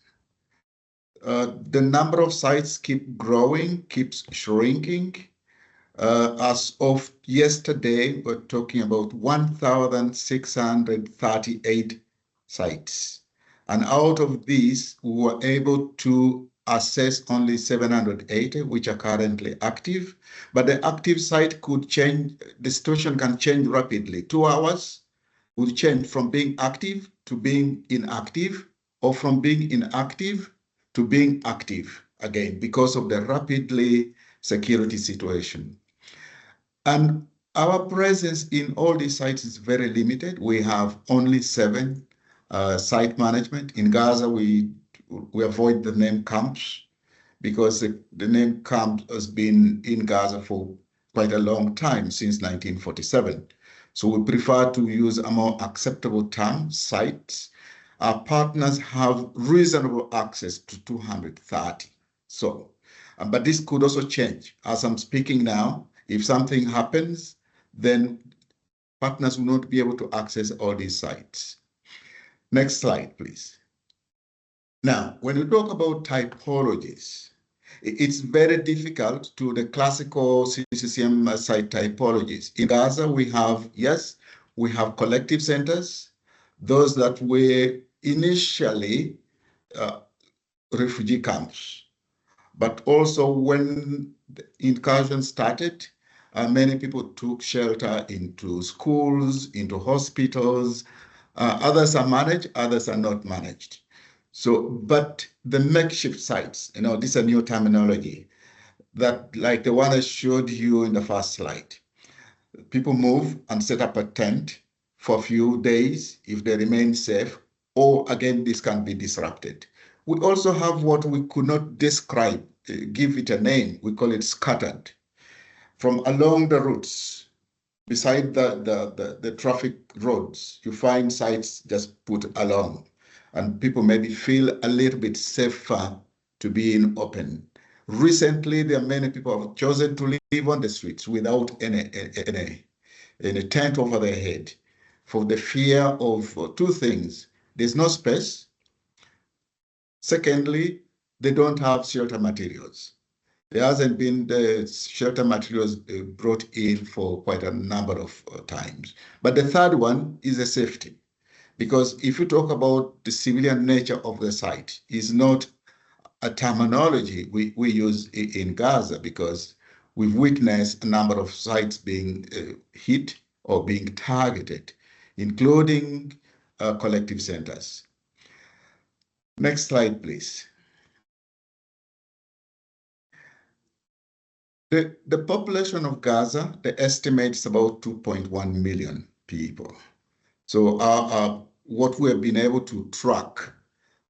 Speaker 8: The number of sites keep growing, keeps shrinking. As of yesterday, we're talking about 1,638 sites. And out of these, we were able to assess only 780, which are currently active. But the active site could change, the situation can change rapidly. 2 hours would change from being active to being inactive, or from being inactive to being active again, because of the rapidly security situation. And our presence in all these sites is very limited. We have only 7 site management. In Gaza, we avoid the name camps because the name camp has been in Gaza for quite a long time, since 1947. So we prefer to use a more acceptable term, sites. Our partners have reasonable access to 230. So, but this could also change. As I'm speaking now, if something happens, then partners will not be able to access all these sites. Next slide, please. Now, when we talk about typologies, it's very difficult to the classical CCCM site typologies. In Gaza, we have collective centers, those that were initially refugee camps. But also when the incursion started, many people took shelter into schools, into hospitals. Others are managed, others are not managed. So, but the makeshift sites, this is a new terminology, that like the one I showed you in the first slide. People move and set up a tent for a few days if they remain safe, or again, this can be disrupted. We also have what we could not describe, give it a name. We call it scattered. From along the routes, beside the traffic roads, you find sites just put along, and people maybe feel a little bit safer to be in open. Recently, there are many people who have chosen to live on the streets without any tent over their head, for the fear of 2 things. There's no space. Secondly, they don't have shelter materials. There hasn't been the shelter materials brought in for quite a number of times. But the third one is the safety. Because if you talk about the civilian nature of the site, is not a terminology we use in Gaza, because we've witnessed a number of sites being hit or being targeted, including collective centers. Next slide, please. The population of Gaza, the estimate is about 2.1 million people. So what we have been able to track,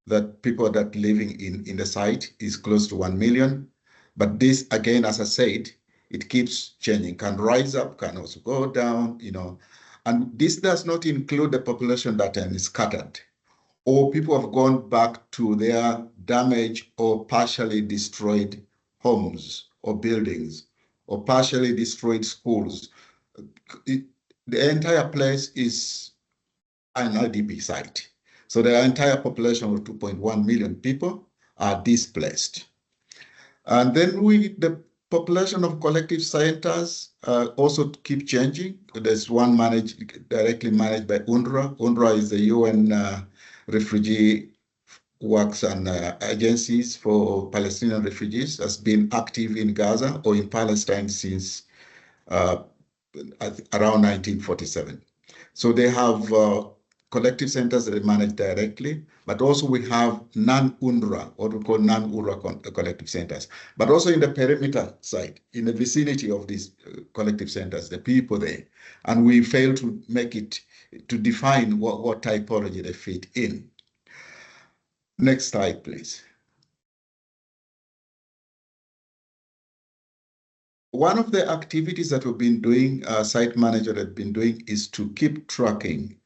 Speaker 8: that people that living in the site is close to 1 million. But this, again, as I said, it keeps changing, can rise up, can also go down, And this does not include the population that is scattered, or people have gone back to their damaged or partially destroyed homes or buildings, or partially destroyed schools. The entire place is an IDP site. So the entire population of 2.1 million people are displaced. And then the population of collective centers also keep changing. There's one directly managed by UNRWA. UNRWA is the UN refugee works and agencies for Palestinian refugees, has been active in Gaza or in Palestine since around 1947. So they have collective centers that they manage directly, but also we have non-UNRWA, what we call non-UNRWA collective centers, but also in the perimeter side, in the vicinity of these collective centers, the people there. And we fail to make it, to define what typology they fit in. Next slide, please. One of the activities that we've been doing, site manager have been doing, is to keep tracking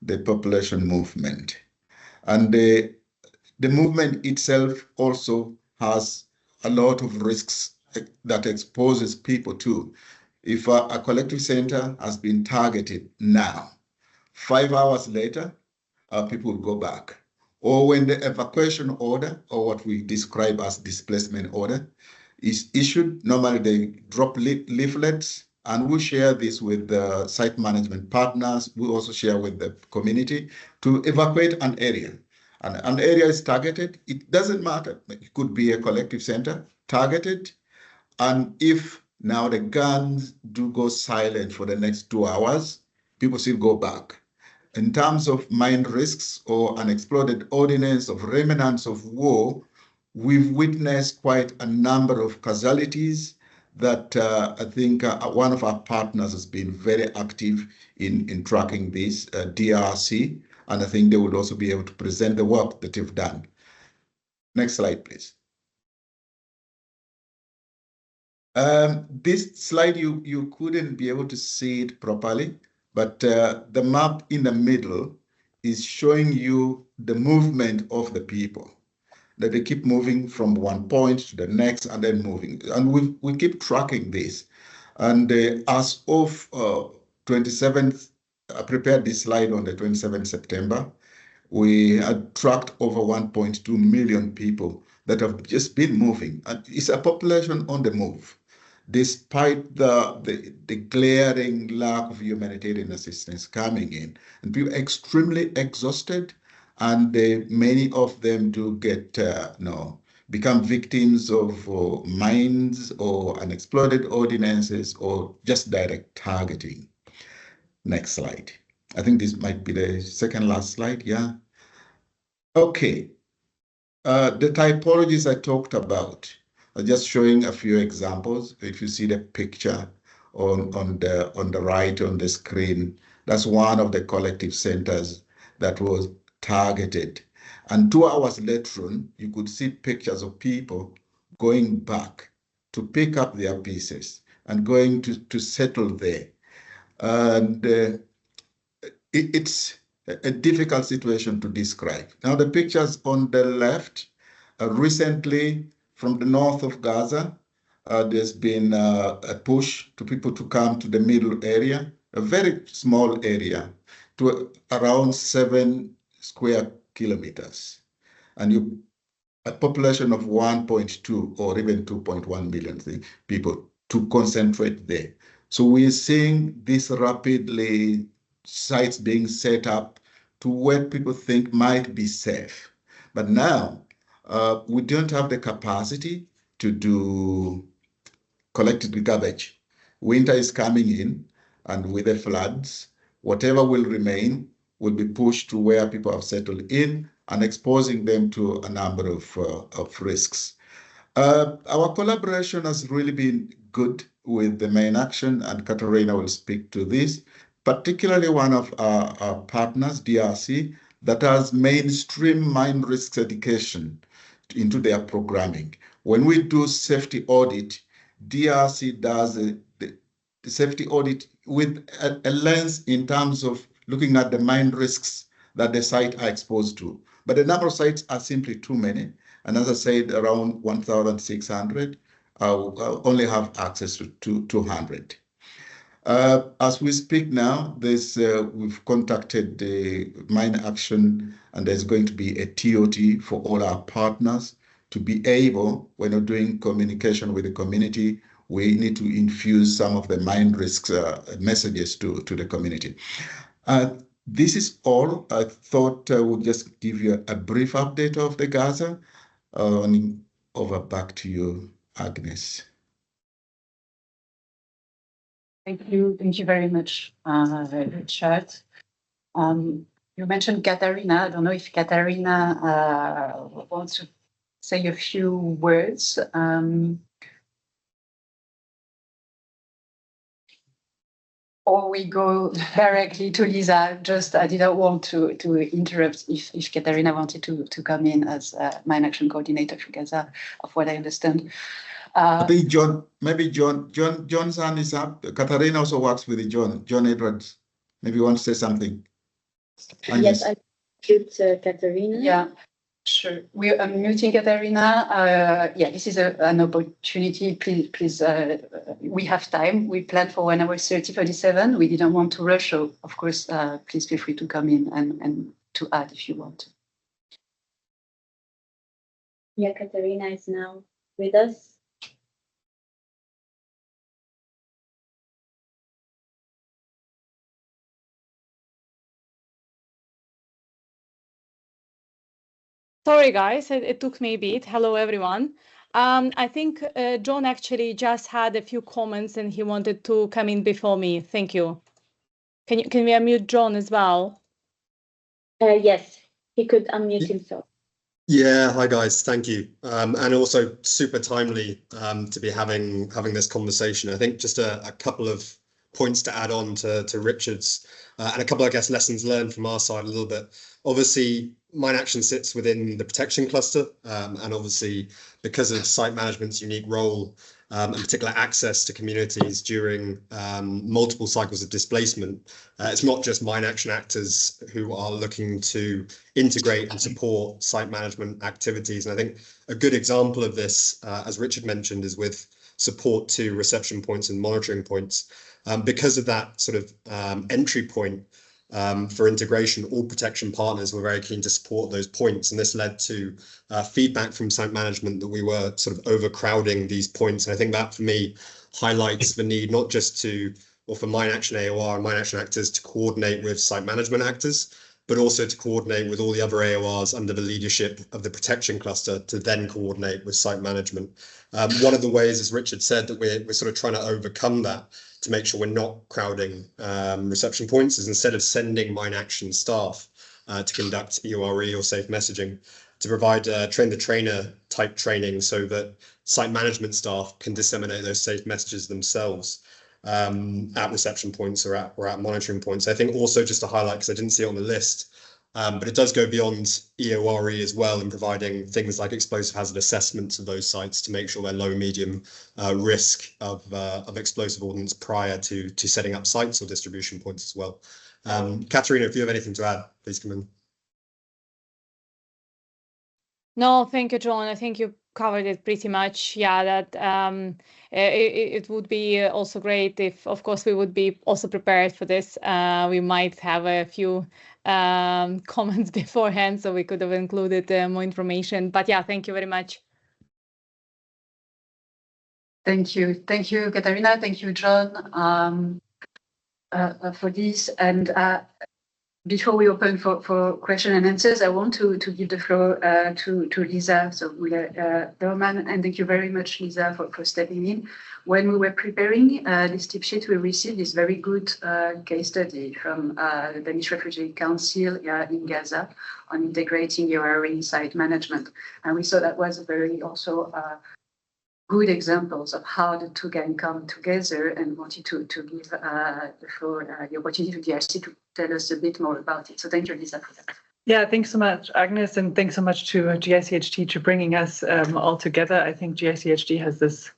Speaker 8: the population movement. And the movement itself also has a lot of risks that exposes people to. If a collective center has been targeted now, 5 hours later, people will go back. Or when the evacuation order, or what we describe as displacement order, is issued, normally they drop leaflets, and we share this with the site management partners. We also share with the community to evacuate an area. And an area is targeted. It doesn't matter. It could be a collective center targeted. And if now the guns do go silent for the next 2 hours, people still go back. In terms of mine risks or unexploded ordnance of remnants of war, we've witnessed quite a number of casualties that I think one of our partners has been very active in tracking this, DRC, and I think they would also be able to present the work that they've done. Next slide, please. This slide, you couldn't be able to see it properly, but the map in the middle is showing you the movement of the people, that they keep moving from one point to the next and then moving. And we keep tracking this. And as of 27th, I prepared this slide on the 27th September, we had tracked over 1.2 million people that have just been moving. And it's a population on the move, despite the glaring lack of humanitarian assistance coming in. And people are extremely exhausted, and many of them do get, become victims of mines or unexploded ordinances or just direct targeting. Next slide. I think this might be the second last slide, yeah. Okay, the typologies I talked about, just showing a few examples. If you see the picture on the right on the screen, that's one of the collective centers that was targeted. And 2 hours later on, you could see pictures of people going back to pick up their pieces and going to settle there. And it's a difficult situation to describe. Now, the pictures on the left, recently from the north of Gaza, there's been a push to people to come to the middle area, a very small area, to around 7 square kilometers. And a population of 1.2 or even 2.1 million people to concentrate there. So we're seeing this rapidly sites being set up to where people think might be safe. But now we don't have the capacity to do collected garbage. Winter is coming in, and with the floods, whatever will remain will be pushed to where people have settled in and exposing them to a number of risks. Our collaboration has really been good with the main action, and Katarina will speak to this, particularly one of our partners, DRC, that has mainstream mine risks education into their programming. When we do safety audit, DRC does the safety audit with a lens in terms of looking at the mine risks that the site are exposed to. But the number of sites are simply too many. And as I said, around 1,600 only have access to 200. As we speak now, we've contacted the Mine Action, and there's going to be a TOT for all our partners to be able, when we're doing communication with the community, we need to infuse some of the mind risks messages to the community. This is all. I thought I would just give you a brief update of the Gaza. Over back to you, Agnes.
Speaker 7: Thank you very much, Richard. You mentioned Katarina. I don't know if Katarina wants to say a few words. Or we go directly to Lisa. Just I didn't want to interrupt if Katarina wanted to come in as Mine Action Coordinator for Gaza, of what I understand.
Speaker 8: I think John's hand is up. Katarina also works with John Edwards. Maybe you want to say something.
Speaker 2: Yes, I mute Katarina.
Speaker 7: Yeah, sure. We are muting Katarina. Yeah, this is an opportunity. Please, we have time. We planned for 1 hour 37. We didn't want to rush. So, of course, please feel free to come in and to add if you want to.
Speaker 2: Yeah, Katarina is now with us.
Speaker 9: Sorry, guys, it took me a bit. Hello, everyone. I think John actually just had a few comments and he wanted to come in before me. Thank you. Can we unmute John as well?
Speaker 2: Yes, he could unmute himself.
Speaker 10: Yeah, hi guys, thank you. And also super timely to be having this conversation. I think just a couple of points to add on to Richard's and a couple, I guess, lessons learned from our side a little bit. Obviously, Mine Action sits within the protection cluster, and obviously because of site management's unique role and particular access to communities during multiple cycles of displacement, it's not just Mine Action actors who are looking to integrate and support site management activities. And I think a good example of this, as Richard mentioned, is with support to reception points and monitoring points. Because of that sort of entry point for integration, all protection partners were very keen to support those points. And this led to feedback from site management that we were sort of overcrowding these points. And I think that for me highlights the need not just for Mine Action AOR and Mine Action actors to coordinate with site management actors, but also to coordinate with all the other AORs under the leadership of the protection cluster to then coordinate with site management. One of the ways, as Richard said, that we're sort of trying to overcome that to make sure we're not crowding reception points is instead of sending Mine Action staff to conduct EORE or safe messaging, to provide train the trainer type training so that site management staff can disseminate those safe messages themselves at reception points or at monitoring points. I think also just to highlight, because I didn't see it on the list, but it does go beyond EORE as well in providing things like explosive hazard assessments of those sites to make sure they're low, medium risk of explosive ordnance prior to setting up sites or distribution points as well. Katarina, if you have anything to add, please come in.
Speaker 9: No, thank you, John. I think you covered it pretty much. Yeah, that it would be also great if, of course, we would be also prepared for this. We might have a few comments beforehand, so we could have included more information. But yeah, thank you very much.
Speaker 7: Thank you, Katarina. Thank you, John, for this. And before we open for question and answers, I want to give the floor to Lisa. So Dorman, and thank you very much, Lisa, for stepping in. When we were preparing this tip sheet, we received this very good case study from the Danish Refugee Council in Gaza on integrating EORE site management. And we saw that was a very also good examples of how the two can come together, and wanted to give the floor, the opportunity to DRC to tell us a bit more about it. So thank you, Lisa, for that.
Speaker 3: Yeah, thanks so much, Agnes, and thanks so much to GICHT for bringing us all together. I think GICHT has this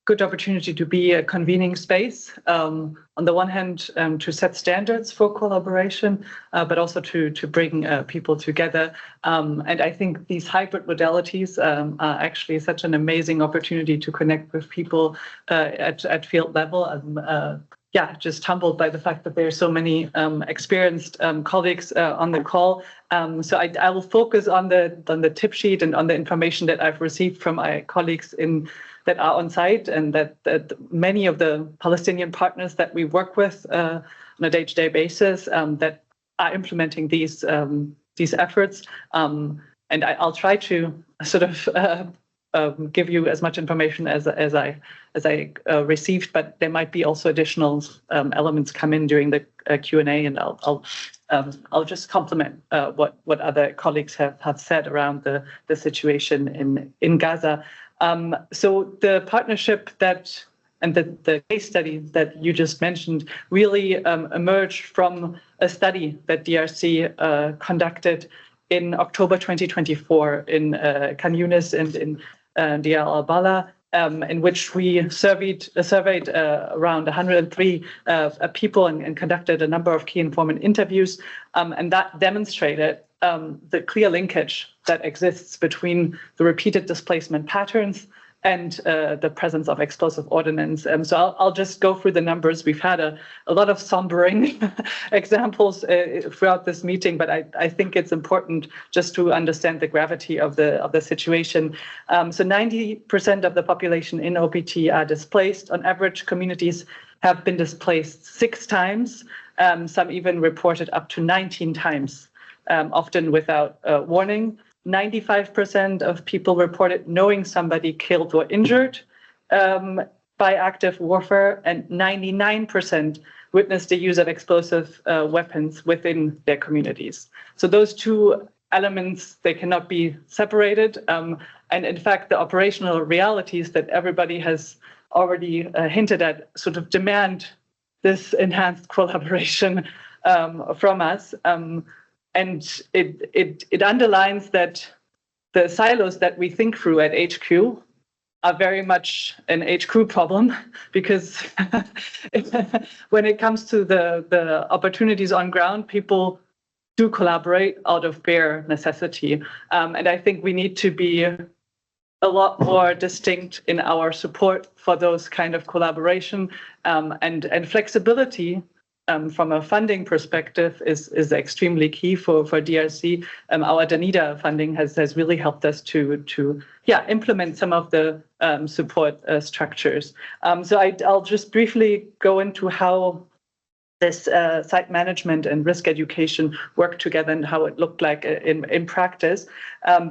Speaker 3: good opportunity to be a convening space, on the one hand, to set standards for collaboration, but also to bring people together. And I think these hybrid modalities are actually such an amazing opportunity to connect with people at field level. Yeah, just humbled by the fact that there are so many experienced colleagues on the call. So I will focus on the tip sheet and on the information that I've received from my colleagues in
Speaker 11: that are on site, and that many of the Palestinian partners that we work with on a day-to-day basis that are implementing these efforts. And I'll try to sort of give you as much information as I received, but there might be also additional elements come in during the Q&A, and I'll just complement what other colleagues have said around the situation in Gaza. So the partnership and the case study that you just mentioned really emerged from a study that DRC conducted in October 2024 in Khan Yunis and in Deir al-Balah, in which we surveyed around 103 people and conducted a number of key informant interviews, and that demonstrated the clear linkage that exists between the repeated displacement patterns and the presence of explosive ordnance. So I'll just go through the numbers. We've had a lot of sombering examples throughout this meeting, but I think it's important just to understand the gravity of the situation. So 90% of the population in OPT are displaced. On average, communities have been displaced 6 times. Some even reported up to 19 times, often without warning. 95% of people reported knowing somebody killed or injured by active warfare, and 99% witnessed the use of explosive weapons within their communities. So those two elements, they cannot be separated. And in fact, the operational realities that everybody has already hinted at sort of demand this enhanced collaboration from us. And it underlines that the silos that we think through at HQ are very much an HQ problem, because when it comes to the opportunities on ground, people do collaborate out of bare necessity. And I think we need to be a lot more distinct in our support for those kind of collaboration, and flexibility. From a funding perspective is extremely key for DRC. Our Danida funding has really helped us to implement some of the support structures. So I'll just briefly go into how this site management and risk education work together and how it looked like in practice.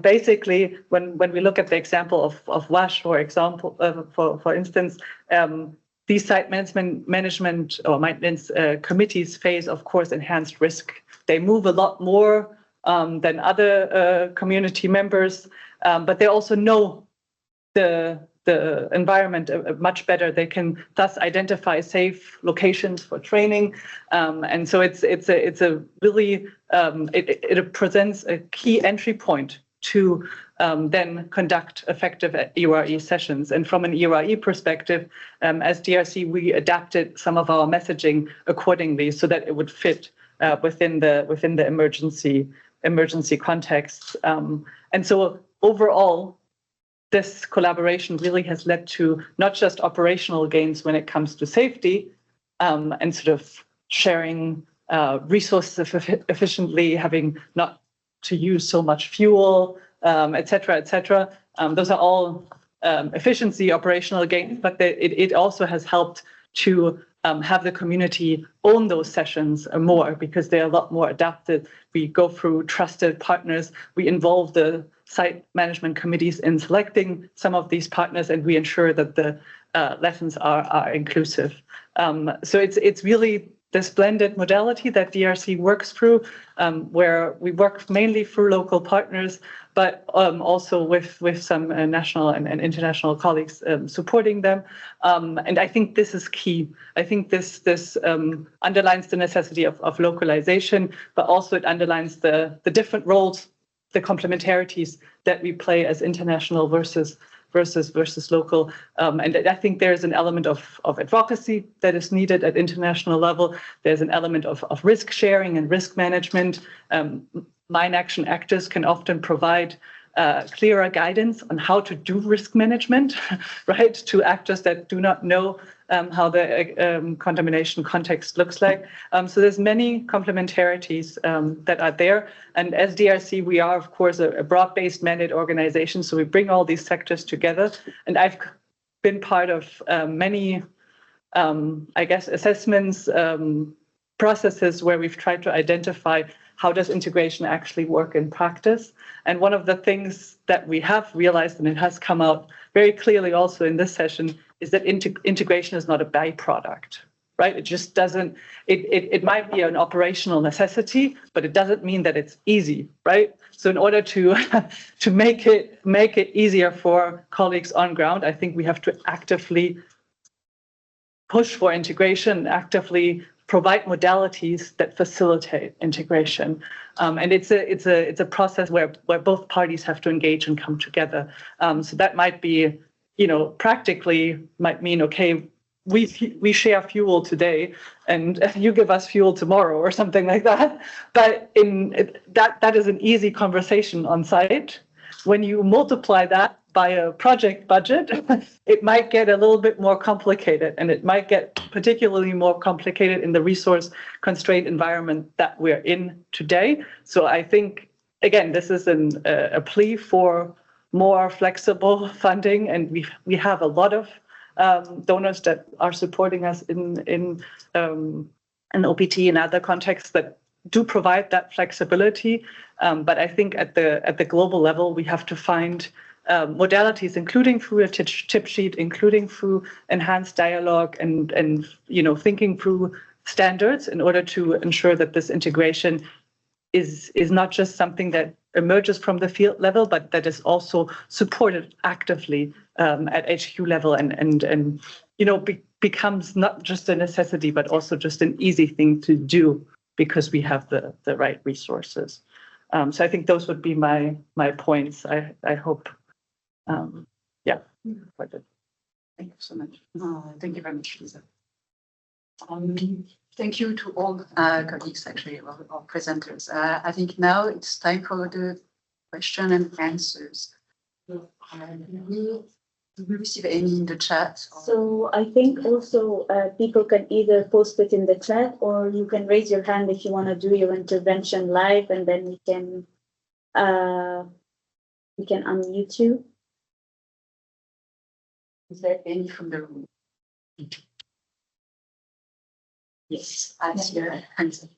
Speaker 11: Basically, when we look at the example of WASH, for example, for instance, these site management or maintenance committees face, of course, enhanced risk. They move a lot more than other community members, but they also know the environment much better. They can thus identify safe locations for training, and so it's a really it presents a key entry point to then conduct effective ERE sessions. And from an ERE perspective, as DRC, we adapted some of our messaging accordingly so that it would fit within the emergency context. And so overall, this collaboration really has led to not just operational gains when it comes to safety and sort of sharing resources efficiently, having not to use so much fuel, et cetera. Those are all efficiency operational gains, but it also has helped to have the community own those sessions more, because they're a lot more adapted. We go through trusted partners. We involve the site management committees in selecting some of these partners, and we ensure that the lessons are inclusive. So it's really this blended modality that DRC works through, where we work mainly through local partners, but also with some national and international colleagues supporting them. And I think this is key. I think this underlines the necessity of localization, but also it underlines the different roles, the complementarities that we play as international versus local. And I think there's an element of advocacy that is needed at international level. There's an element of risk sharing and risk management. Mine action actors can often provide clearer guidance on how to do risk management, right, to actors that do not know how the contamination context looks like. So there's many complementarities that are there. And as DRC, we are, of course, a broad-based mandate organization. So we bring all these sectors together. And I've been part of many, I guess, assessments, processes where we've tried to identify how does integration actually work in practice. And one of the things that we have realized, and it has come out very clearly also in this session, is that integration is not a byproduct, right? It just doesn't, it might be an operational necessity, but it doesn't mean that it's easy, right? So in order to make it easier for colleagues on ground, I think we have to actively push for integration, actively provide modalities that facilitate integration. And it's a process where both parties have to engage and come together. So that might be, practically might mean, okay, we share fuel today and you give us fuel tomorrow or something like that. But that is an easy conversation on site. When you multiply that by a project budget, it might get a little bit more complicated, and it might get particularly more complicated in the resource constrained environment that we're in today. So I think, again, this is a plea for more flexible funding, and we have a lot of donors that are supporting us in OPT and other contexts that do provide that flexibility. But I think at the global level, we have to find modalities, including through a tip sheet, including through enhanced dialogue and thinking through standards in order to ensure that this integration is not just something that emerges from the field level, but that is also supported actively at HQ level and becomes not just a necessity, but also just an easy thing to do because we have the right resources. So I think those would be my points. I hope. Yeah.
Speaker 7: Thank you so much. Thank you very much, Lisa. Thank you to all colleagues, actually, our presenters. I think now it's time for the question and answers. Did we receive any in the chat?
Speaker 2: So I think also people can either post it in the chat, or you can raise your hand if you want to do your intervention live, and then we can unmute you.
Speaker 7: Is there any from the room? Yes, I see your hands.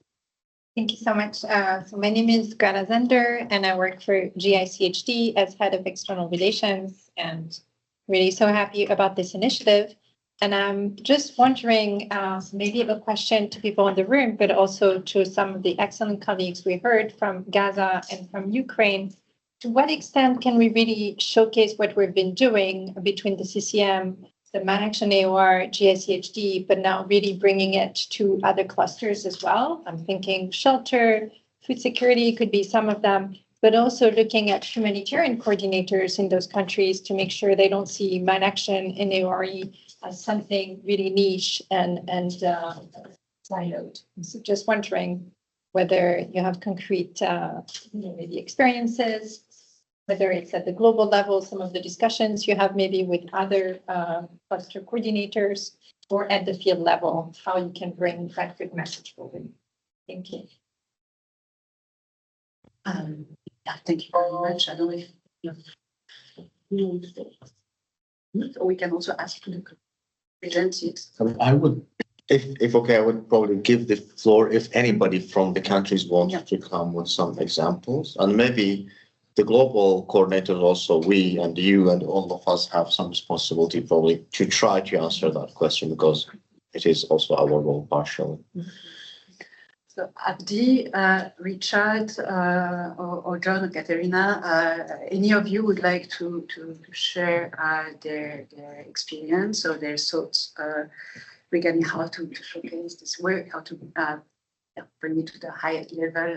Speaker 12: Thank you so much. So my name is Greta Zender, and I work for GICHD as head of external relations, and really so happy about this initiative. And I'm just wondering, maybe a question to people in the room, but also to some of the excellent colleagues we heard from Gaza and from Ukraine. To what extent can we really showcase what we've been doing between the CCM, the Man Action AOR, GICHD, but now really bringing it to other clusters as well? I'm thinking shelter, food security could be some of them, but also looking at humanitarian coordinators in those countries to make sure they don't see Man Action in AORE as something really niche and siloed. So just wondering whether you have concrete maybe experiences, whether it's at the global level, some of the discussions you have maybe with other cluster coordinators, or at the field level, how you can bring that good message forward. Thank you.
Speaker 7: Thank you very much. I don't know if or we can also ask to the representatives.
Speaker 5: I would, if okay, I would probably give the floor if anybody from the countries wants to come with some examples, and maybe the global coordinators also, we and you and all of us have some responsibility probably to try to answer that question, because it is also our role partially.
Speaker 7: So Abdi, Richard, or John or Katerina, any of you would like to share their experience or their thoughts regarding how to showcase this work, how to bring it to the highest level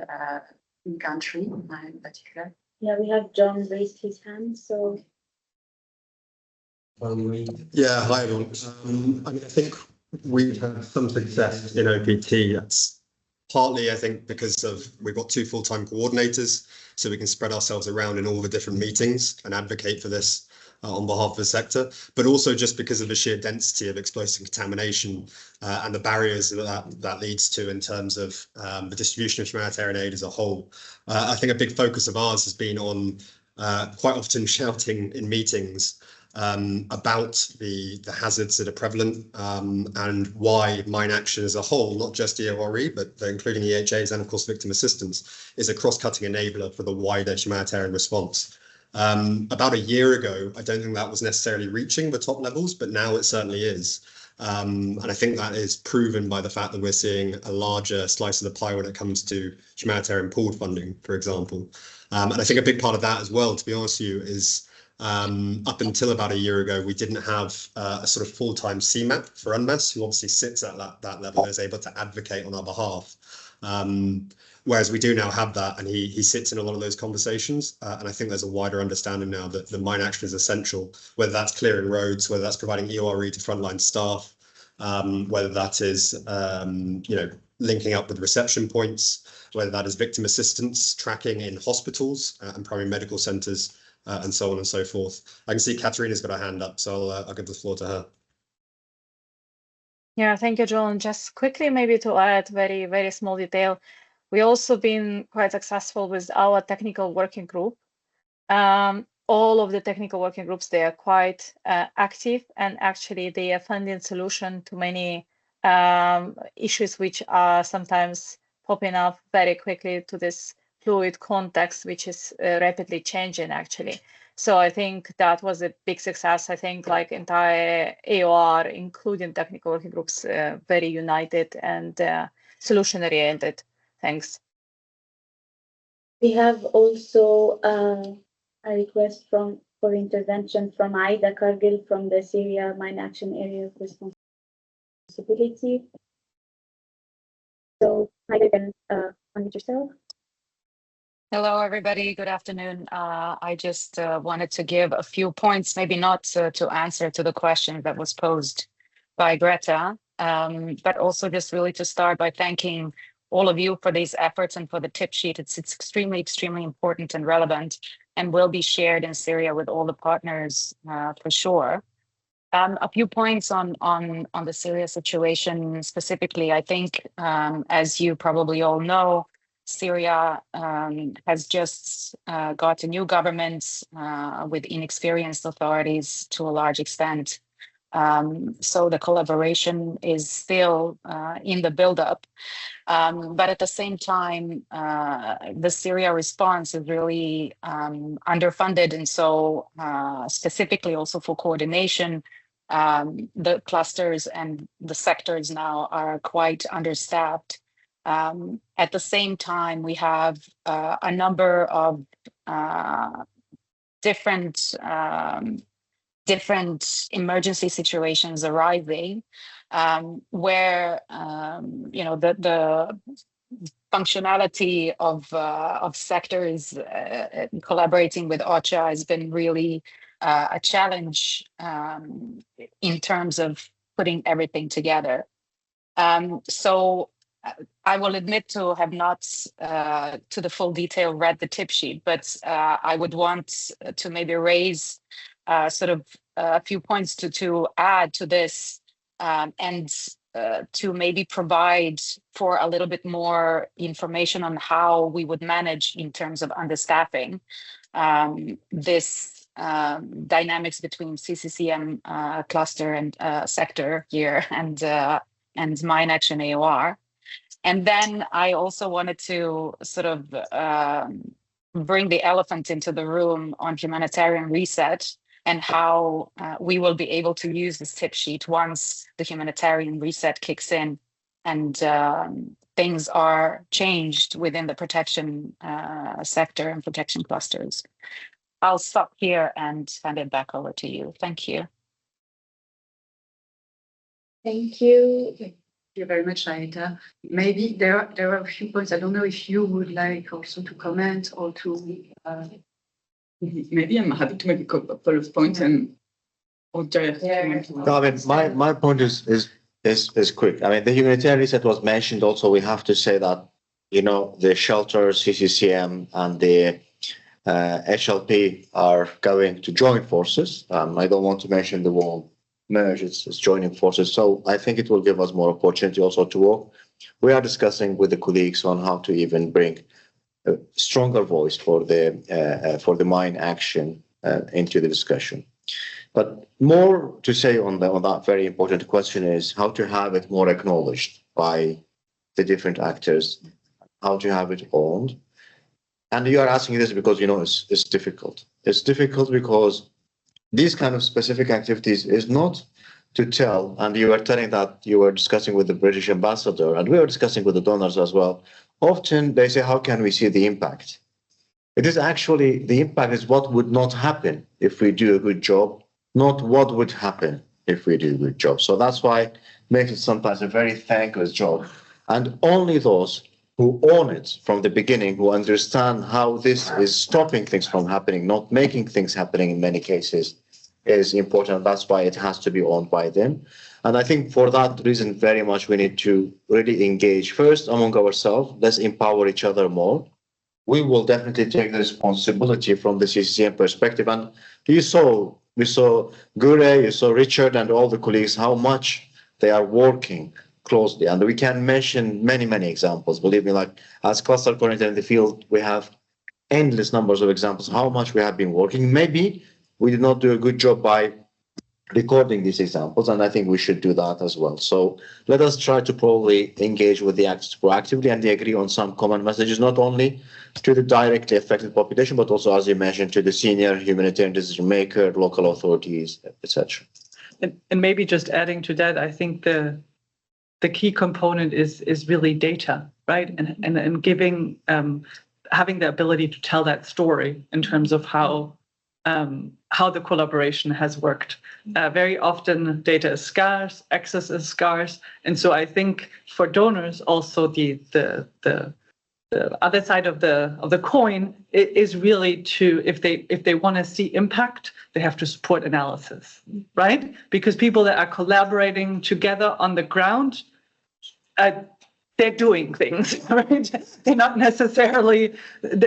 Speaker 7: in country in particular?
Speaker 2: Yeah, we have John raised his hand, so.
Speaker 10: Yeah, hi everyone. I mean, I think we've had some success in OPT. That's partly, I think, because we've got 2 full-time coordinators, so we can spread ourselves around in all the different meetings and advocate for this on behalf of the sector, but also just because of the sheer density of explosive contamination and the barriers that leads to in terms of the distribution of humanitarian aid as a whole. I think a big focus of ours has been on quite often shouting in meetings about the hazards that are prevalent and why mine action as a whole, not just EORE, but including EHAs and of course victim assistance, is a cross-cutting enabler for the wider humanitarian response. About a year ago, I don't think that was necessarily reaching the top levels, but now it certainly is. And I think that is proven by the fact that we're seeing a larger slice of the pie when it comes to humanitarian pooled funding, for example. And I think a big part of that as well, to be honest with you, is up until about a year ago, we didn't have a sort of full-time CMAP for UNMES, who obviously sits at that level, is able to advocate on our behalf. Whereas we do now have that, and he sits in a lot of those conversations. And I think there's a wider understanding now that the mine action is essential, whether that's clearing roads, whether that's providing EORE to frontline staff, whether that is, linking up with reception points, whether that is victim assistance, tracking in hospitals and primary medical centres, and so on and so forth. I can see Katerina's got her hand up, so I'll give the floor to her.
Speaker 9: Yeah, thank you, John. Just quickly, maybe to add very, very small detail. We also been quite successful with our technical working group. All of the technical working groups, they are quite active, and actually they are finding solution to many issues which are sometimes popping up very quickly to this fluid context, which is rapidly changing actually. So I think that was a big success. I think like entire AOR, including technical working groups, very united and solution oriented. Thanks.
Speaker 2: We have also a request for intervention from Aida Cargill from the Syria Mine Action Area of Responsibility. So Aida, can unmute yourself.
Speaker 13: Hello, everybody. Good afternoon. I just wanted to give a few points, maybe not to answer to the question that was posed by Greta, but also just really to start by thanking all of you for these efforts and for the tip sheet. It's extremely, extremely important and relevant, and will be shared in Syria with all the partners for sure. A few points on the Syria situation specifically. I think, as you probably all know, Syria has just got a new government with inexperienced authorities to a large extent. So the collaboration is still in the buildup. But at the same time, the Syria response is really underfunded. And so specifically also for coordination, the clusters and the sectors now are quite understaffed. At the same time, we have a number of different emergency situations arising, where the functionality of sectors collaborating with OCHA has been really a challenge in terms of putting everything together. So I will admit to have not to the full detail read the tip sheet, but I would want to maybe raise sort of a few points to add to this, and to maybe provide for a little bit more information on how we would manage in terms of understaffing this dynamics between CCCM cluster and sector here and mine action AOR. And then I also wanted to sort of bring the elephant into the room on humanitarian reset and how we will be able to use this tip sheet once the humanitarian reset kicks in and things are changed within the protection sector and protection clusters. I'll stop here and hand it back over to you. Thank you.
Speaker 2: Thank you.
Speaker 4: Thank you very much, Aida. Maybe there are a few points. I don't know if you would like also to comment or to. Maybe I'm happy to make a couple of points and. Or
Speaker 5: No, I mean, my point is quick. I mean, the humanitarian reset was mentioned. Also, we have to say that the shelters, CCCM, and the HLP are going to join forces. I don't want to mention the word merge, it's joining forces. So I think it will give us more opportunity also to work. We are discussing with the colleagues on how to even bring a stronger voice for the mine action into the discussion. But more to say on that very important question is how to have it more acknowledged by the different actors, how to have it owned. And you are asking this because, you know, it's difficult. It's difficult because these kind of specific activities is not to tell, and you were telling that you were discussing with the British ambassador, and we were discussing with the donors as well. Often they say, how can we see the impact? It is actually, the impact is what would not happen if we do a good job, not what would happen if we do a good job. So that's why it makes it sometimes a very thankless job. And only those who own it from the beginning, who understand how this is stopping things from happening, not making things happening in many cases, is important. That's why it has to be owned by them. And I think for that reason, very much we need to really engage first among ourselves. Let's empower each other more. We will definitely take the responsibility from the CCCM perspective. And we saw Gure, you saw Richard and all the colleagues, how much they are working closely. And we can mention many, many examples. Believe me, like as cluster coordinator in the field, we have endless numbers of examples, how much we have been working. Maybe we did not do a good job by recording these examples, and I think we should do that as well. So let us try to probably engage with the actors proactively and agree on some common messages, not only to the directly affected population, but also, as you mentioned, to the senior humanitarian decision maker, local authorities, etc.
Speaker 11: And maybe just adding to that, I think the key component is really data, right? And giving having the ability to tell that story in terms of how the collaboration has worked. Very often data is scarce, access is scarce. And so I think for donors also the other side of the coin is really to, if they want to see impact, they have to support analysis, right? Because people that are collaborating together on the ground, they're doing things, right? They're not necessarily,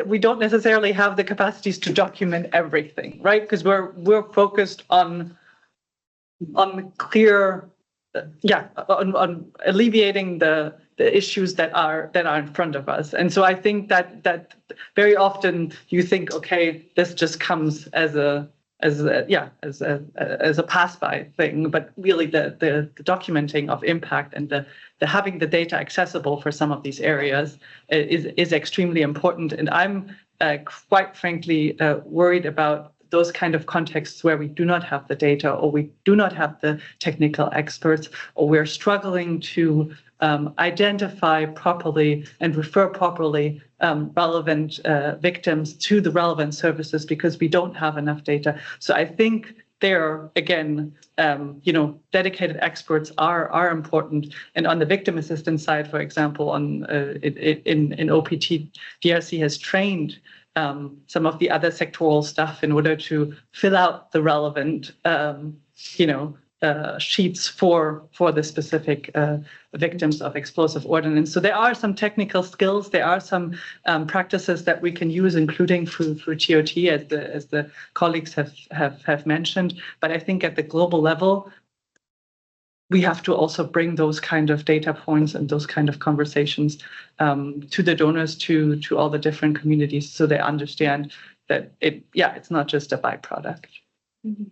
Speaker 11: we don't necessarily have the capacities to document everything, right? Because we're focused on clear, on alleviating the issues that are in front of us. And so I think that very often you think, okay, this just comes as a pass-by thing, but really the documenting of impact and the having the data accessible for some of these areas is extremely important. And I'm quite frankly worried about those kind of contexts where we do not have the data, or we do not have the technical experts, or we're struggling to identify properly and refer properly relevant victims to the relevant services because we don't have enough data. So I think there, again, dedicated experts are important. And on the victim assistance side, for example, in OPT, DRC has trained some of the other sectoral staff in order to fill out the relevant, sheets for the specific victims of explosive ordnance. So there are some technical skills, there are some practices that we can use, including through TOT, as the colleagues have mentioned. But I think at the global level, we have to also bring those kind of data points and those kind of conversations to the donors, to all the different communities, so they understand that it's not just a byproduct.
Speaker 2: Mm-hmm.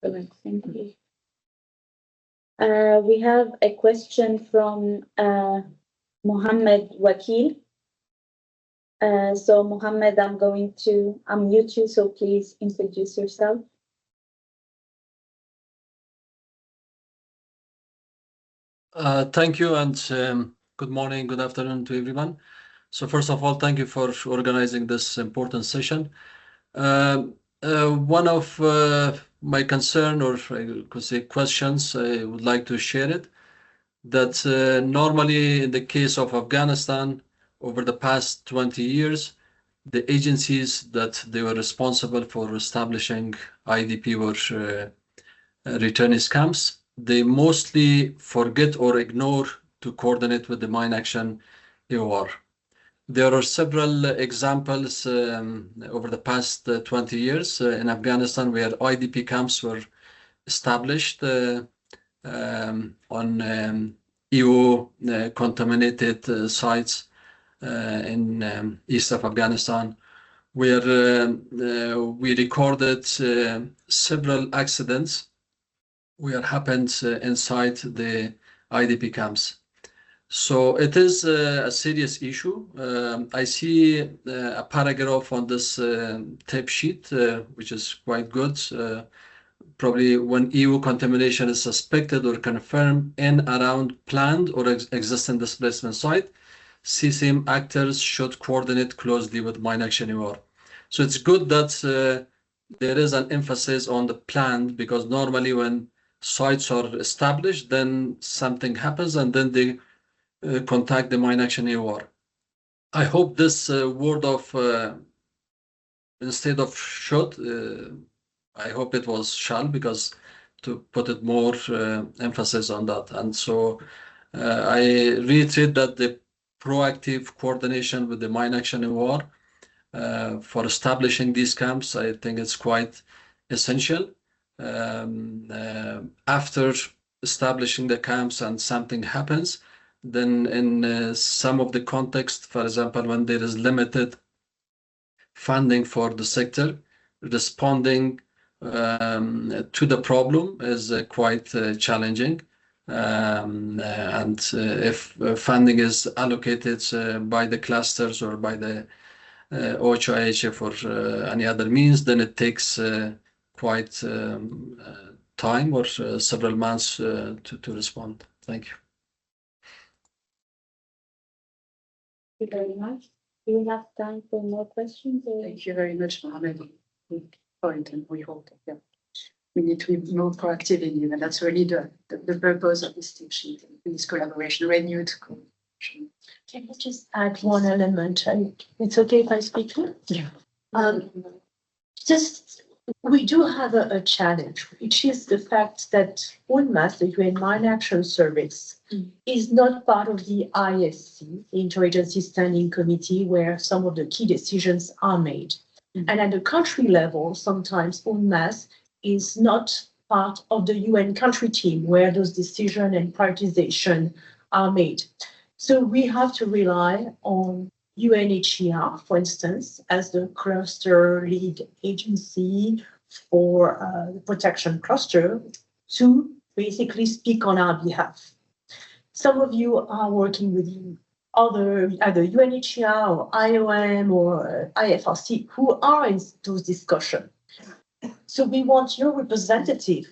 Speaker 2: Thank you. We have a question from Mohammed Wakil. So Mohammed, I'm going to unmute you, so please introduce yourself.
Speaker 14: Thank you, and good morning, good afternoon to everyone. So first of all, thank you for organizing this important session. One of my concern, or I could say questions, I would like to share it, that normally in the case of Afghanistan, over the past 20 years, the agencies that they were responsible for establishing IDP or returnees camps, they mostly forget or ignore to coordinate with the mine action AOR. There are several examples over the past 20 years in Afghanistan where IDP camps were established on EU contaminated sites in east of Afghanistan, where we recorded several accidents where happened inside the IDP camps. So it is a serious issue. I see a paragraph on this tape sheet, which is quite good. Probably when EU contamination is suspected or confirmed in, around planned or existing displacement site, CCCM actors should coordinate closely with mine action EOR. So it's good that there is an emphasis on the planned, because normally when sites are established, then something happens and then they contact the mine action EOR. I hope this word of instead of should, I hope it was shall, because to put it more emphasis on that. And so I reiterate that the proactive coordination with the mine action EOR for establishing these camps, I think it's quite essential. After establishing the camps and something happens, then in some of the context, for example, when there is limited funding for the sector, responding to the problem is quite challenging. And if funding is allocated by the clusters or by the OHIHF or any other means, then it takes quite time or several months to respond. Thank you.
Speaker 2: Thank you very much. Do we have time for more questions?
Speaker 7: Thank you very much, Mohamed. Good point, and we hope that we need to be more proactive in it, and that's really the purpose of this tip sheet, this collaboration, renewed collaboration.
Speaker 6: Can I just add one element? It's okay if I speak here?
Speaker 7: Yeah.
Speaker 6: We do have a challenge, which is the fact that UNMAS, the UN Mine Action Service, is not part of the ISC, the Interagency Standing Committee, where some of the key decisions are made. And at the country level, sometimes UNMAS is not part of the UN country team, where those decisions and prioritization are made. So we have to rely on UNHCR, for instance, as the cluster lead agency for the protection cluster, to basically speak on our behalf. Some of you are working with either UNHCR or IOM or IFRC who are in those discussions. So we want your representative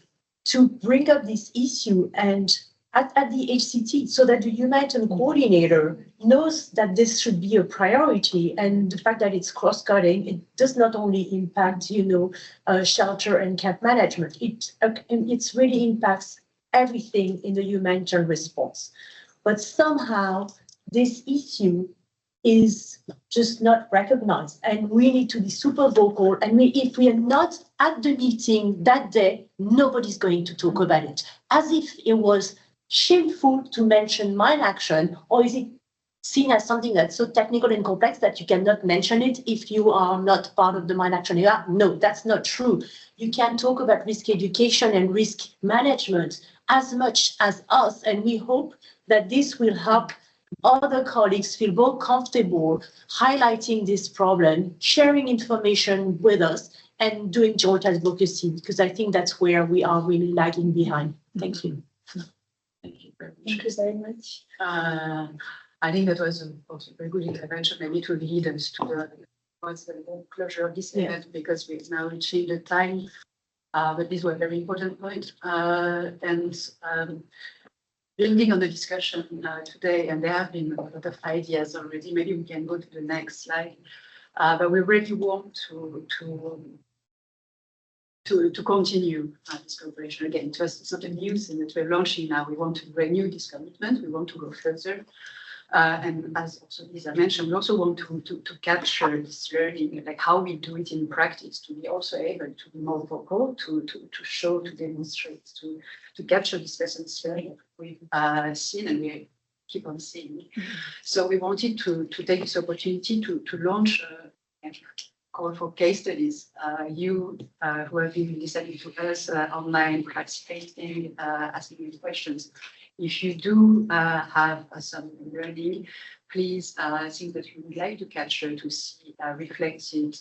Speaker 6: to bring up this issue and at the HCT, so that the humanitarian coordinator knows that this should be a priority, and the fact that it's cross-cutting, it does not only impact, shelter and camp management, it really impacts everything in the humanitarian response. But somehow this issue is just not recognized, and we need to be super vocal. And if we are not at the meeting that day, nobody's going to talk about it, as if it was shameful to mention mine action, or is it seen as something that's so technical and complex that you cannot mention it if you are not part of the mine action area? No, that's not true. You can talk about risk education and risk management as much as us, and we hope that this will help other colleagues feel more comfortable highlighting this problem, sharing information with us, and doing joint advocacy, because I think that's where we are really lagging behind. Thank you.
Speaker 7: Thank you very much.
Speaker 2: Thank you very much.
Speaker 7: I think that was also a very good intervention, maybe to lead us to the closure of this event, because we're now reaching the time. But these were very important points. Building on the discussion today, and there have been a lot of ideas already. Maybe we can go to the next slide. But we really want to continue this cooperation again. It's not a new thing that we're launching now. We want to renew this commitment. We want to go further. And as also Lisa mentioned, we also want to capture this learning, like how we do it in practice, to be also able to be more vocal, to show, to demonstrate, to capture this lessons learned we've seen and we keep on seeing. So we wanted to take this opportunity to launch a call for case studies. You who have been listening to us online, participating, asking me questions. if you do have some learning, please, think that you would like to capture to see reflected,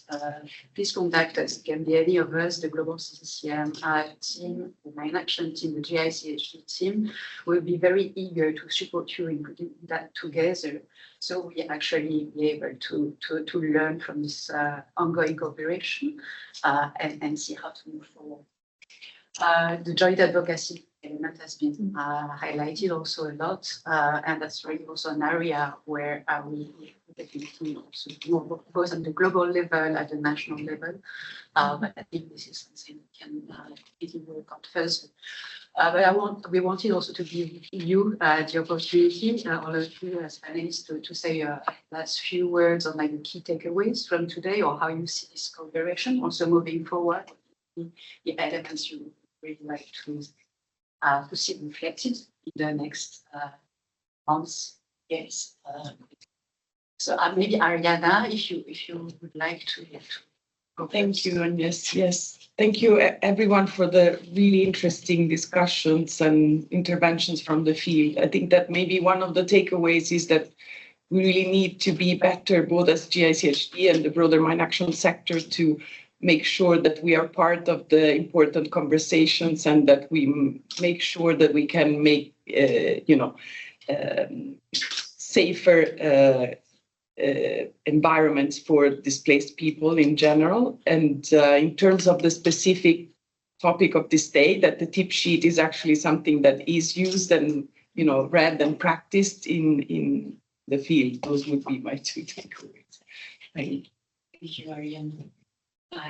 Speaker 7: please contact us. It can be any of us, the Global CCCM team, the Mine Action team, the GICHD team. We'll be very eager to support you in putting that together. So we actually be able to learn from this ongoing cooperation and see how to move forward. The joint advocacy element has been highlighted also a lot, and that's really also an area where we definitely also do both on the global level, at the national level. But I think this is something we can really work on first. But we wanted also to give you the opportunity, all of you as panelists, to say last few words on like the key takeaways from today, or how you see this cooperation also moving forward, the elements you really like to see reflected in the next months, years. So maybe Ariana, if you would like to go
Speaker 3: Thank
Speaker 7: first.
Speaker 3: you, and yes. Thank you everyone for the really interesting discussions and interventions from the field. I think that maybe one of the takeaways is that we really need to be better, both as GICHD and the broader mine action sector, to make sure that we are part of the important conversations and that we make sure that we can make, safer environments for displaced people in general. And in terms of the specific topic of this day, that the tip sheet is actually something that is used and, read and practiced in the field. Those would be my two takeaways.
Speaker 7: Thank you, Ariane.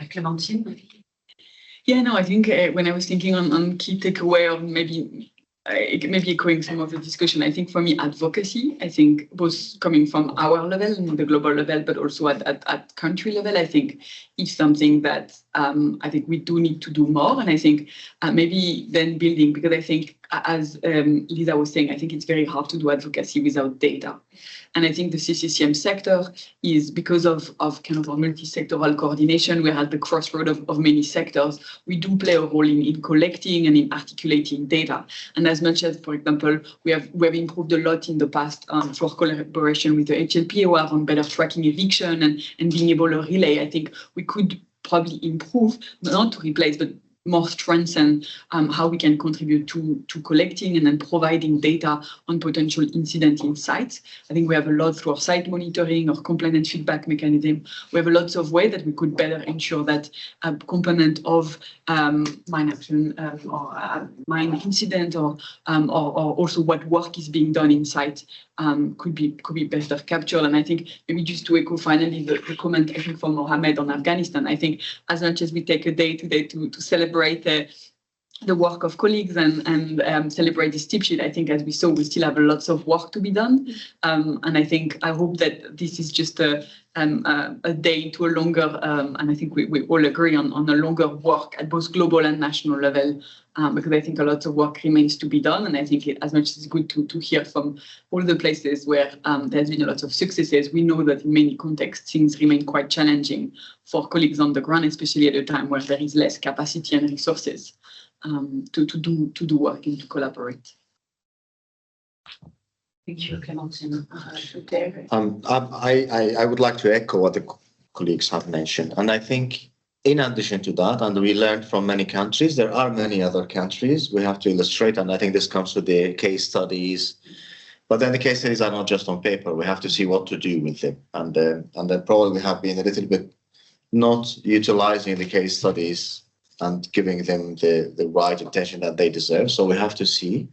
Speaker 7: Clémentine?
Speaker 4: Yeah, no, I think when I was thinking on key takeaway, or maybe echoing some of the discussion, I think for me, advocacy, I think both coming from our level and the global level, but also at country level, I think is something that I think we do need to do more. And I think maybe then building, because I think as Lisa was saying, I think it's very hard to do advocacy without data. And I think the CCCM sector is, because of kind of a multi-sectoral coordination, we're at the crossroad of many sectors. We do play a role in collecting and in articulating data. And as much as, for example, we have improved a lot in the past for collaboration with the HLPOR on better tracking eviction and being able to relay, I think we could probably improve, not to replace, but more strengthen how we can contribute to collecting and then providing data on potential incident insights. I think we have a lot through our site monitoring or complaint feedback mechanism. We have a lot of ways that we could better ensure that a component of mine action or mine incident or also what work is being done in site could be better captured. And I think maybe just to echo finally the comment I think from Mohammed on Afghanistan, I think as much as we take a day today to celebrate the work of colleagues and celebrate this tip sheet, I think as we saw, we still have lots of work to be done. And I hope that this is just a day into a longer, and I think we all agree on a longer work at both global and national level, because I think a lot of work remains to be done. And I think as much as it's good to hear from all the places where there's been a lot of successes, we know that in many contexts, things remain quite challenging for colleagues on the ground, especially at a time where there is less capacity and resources to do work and to collaborate.
Speaker 7: Thank you, Clémentine.
Speaker 5: I would like to echo what the colleagues have mentioned. And I think in addition to that, and we learned from many countries, there are many other countries we have to illustrate. And I think this comes with the case studies. But then the case studies are not just on paper. We have to see what to do with them. And then probably we have been a little bit not utilizing the case studies and giving them the right attention that they deserve. So we have to see.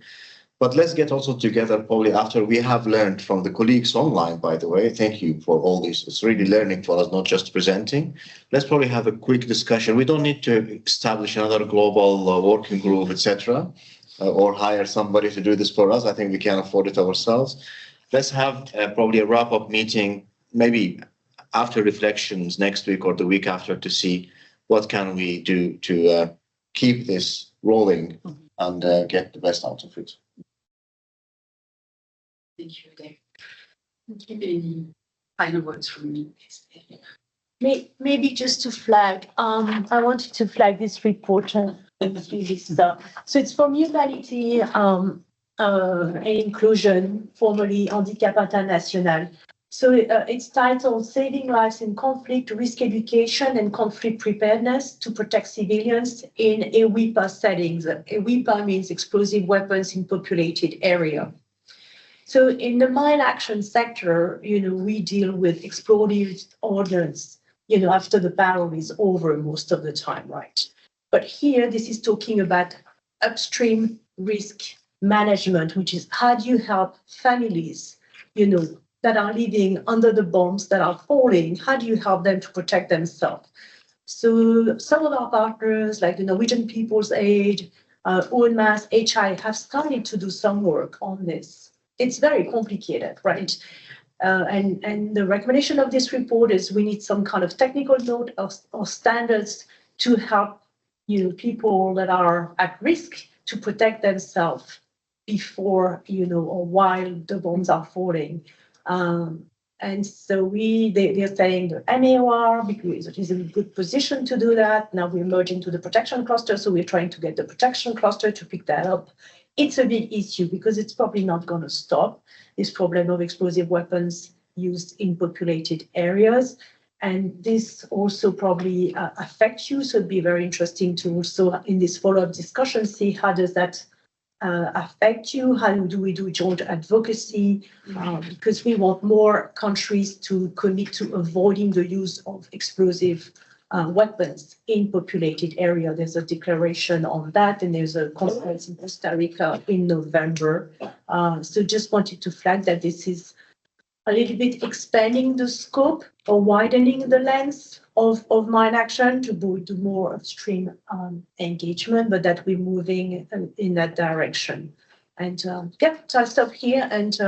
Speaker 5: But let's get also together probably after we have learned from the colleagues online, by the way. Thank you for all this. It's really learning for us, not just presenting. Let's probably have a quick discussion. We don't need to establish another global working group, etc., or hire somebody to do this for us. I think we can afford it ourselves. Let's have probably a wrap-up meeting, maybe after reflections next week or the week after, to see what can we do to keep this rolling and get the best out of it.
Speaker 7: Thank you, Dave. Any final words from me?
Speaker 6: Maybe just to flag, I wanted to flag this report. So it's from Humanity. and inclusion, formerly Handicap International. So it's titled Saving Lives in Conflict, Risk Education and Conflict Preparedness to Protect Civilians in EWIPA settings. EWIPA means explosive weapons in populated area. So in the mine action sector, we deal with explosive ordnance, after the battle is over most of the time, right? But here, this is talking about upstream risk management, which is how do you help families, that are living under the bombs that are falling, how do you help them to protect themselves? So some of our partners, like the Norwegian People's Aid, UNMAS, HI, have started to do some work on this. It's very complicated, right? And the recommendation of this report is we need some kind of technical note or standards to help people that are at risk to protect themselves before or while the bombs are falling. And so they're saying the MAOR, because it is in a good position to do that. Now we're merging to the protection cluster, so we're trying to get the protection cluster to pick that up. It's a big issue because it's probably not going to stop this problem of explosive weapons used in populated areas. And this also probably affects you. So it'd be very interesting to also in this follow-up discussion see how does that affect you? How do we do joint advocacy? Because we want more countries to commit to avoiding the use of explosive weapons in populated area. There's a declaration on that, and there's a conference in Costa Rica in November. So just wanted to flag that this is a little bit expanding the scope or widening the lens of mine action to do more upstream engagement, but that we're moving in that direction. And so I'll stop here and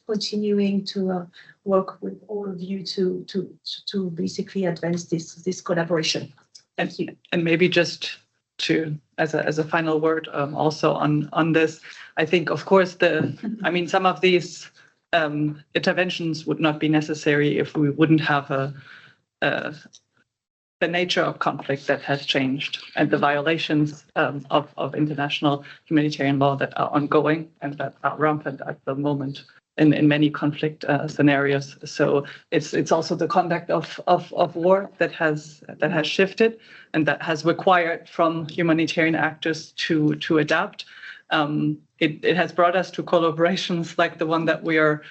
Speaker 6: continuing to work with all of you to basically advance this collaboration. Thank you.
Speaker 11: And maybe just to as a final word also on this, I think of course some of these interventions would not be necessary if we wouldn't have the nature of conflict that has changed and the violations of international humanitarian law that are ongoing and that are rampant at the moment in many conflict scenarios. So it's also the conduct of war that has shifted and that has required from humanitarian actors to adapt. It has brought us to collaborations like the one that we are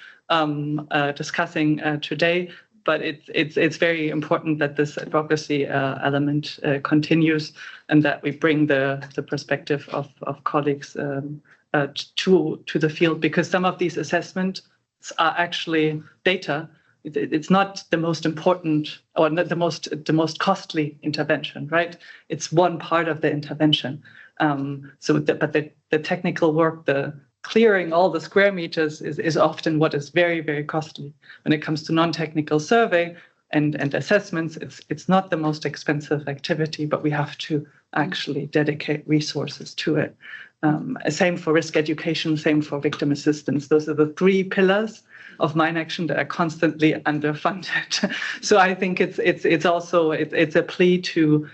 Speaker 11: discussing today. But it's very important that this advocacy element continues and that we bring the perspective of colleagues to the field, because some of these assessments are actually data. It's not the most important or not the most costly intervention, right? It's one part of the intervention. But the technical work, the clearing all the square meters is often what is very, very costly. When it comes to non-technical survey and assessments, it's not the most expensive activity, but we have to actually dedicate resources to it. Same for risk education, same for victim assistance. Those are the three pillars of mine action that are constantly underfunded. So I think it's also a plea to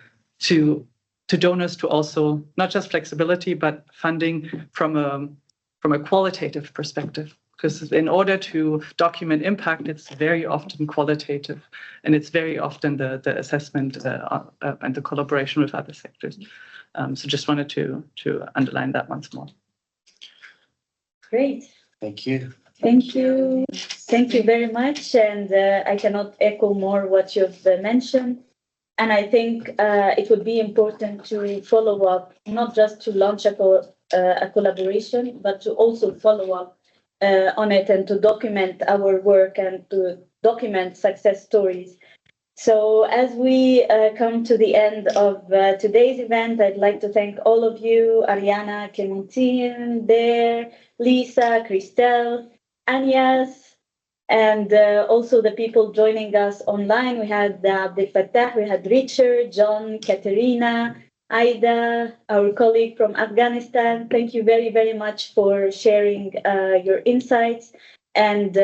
Speaker 11: donors to also not just flexibility, but funding from a qualitative perspective, because in order to document impact, it's very often qualitative, and it's very often the assessment and the collaboration with other sectors. So just wanted to underline that once more.
Speaker 2: Great.
Speaker 5: Thank you.
Speaker 2: Thank you. Thank you very much. And I cannot echo more what you've mentioned. And I think it would be important to follow up, not just to launch a collaboration, but to also follow up on it and to document our work and to document success stories. So as we come to the end of today's event, I'd like to thank all of you, Ariana, Clementine, Dare, Lisa, Christelle, Agnes, and also the people joining us online. We had Abdel Fattah, we had Richard, John, Katerina, Aida, our colleague from Afghanistan. Thank you very, very much for sharing your insights and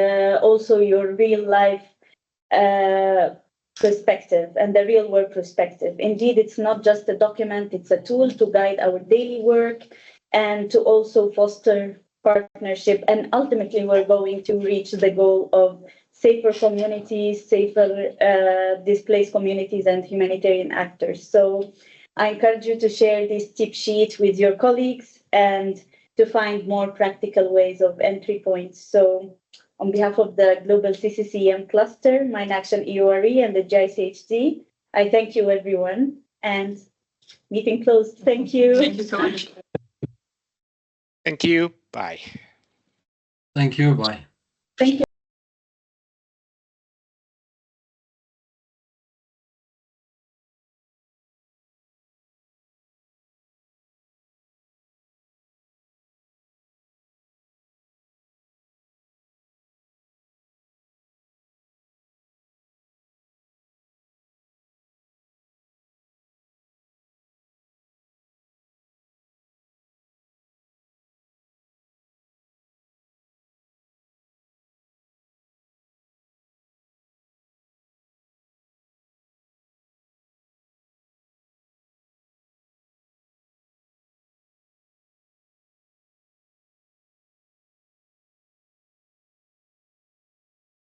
Speaker 2: also your real life perspective and the real world perspective. Indeed, it's not just a document, it's a tool to guide our daily work and to also foster partnership, and ultimately we're going to reach the goal of safer communities, safer displaced communities and humanitarian actors. So I encourage you to share this tip sheet with your colleagues and to find more practical ways of entry points. So on behalf of the Global CCCM Cluster, Mine Action EORE, and the GICHD, I thank you everyone, and meeting closed. Thank you.
Speaker 4: Thank you so much.
Speaker 1: Thank you. Bye.
Speaker 14: Thank you. Bye.
Speaker 2: Thank you.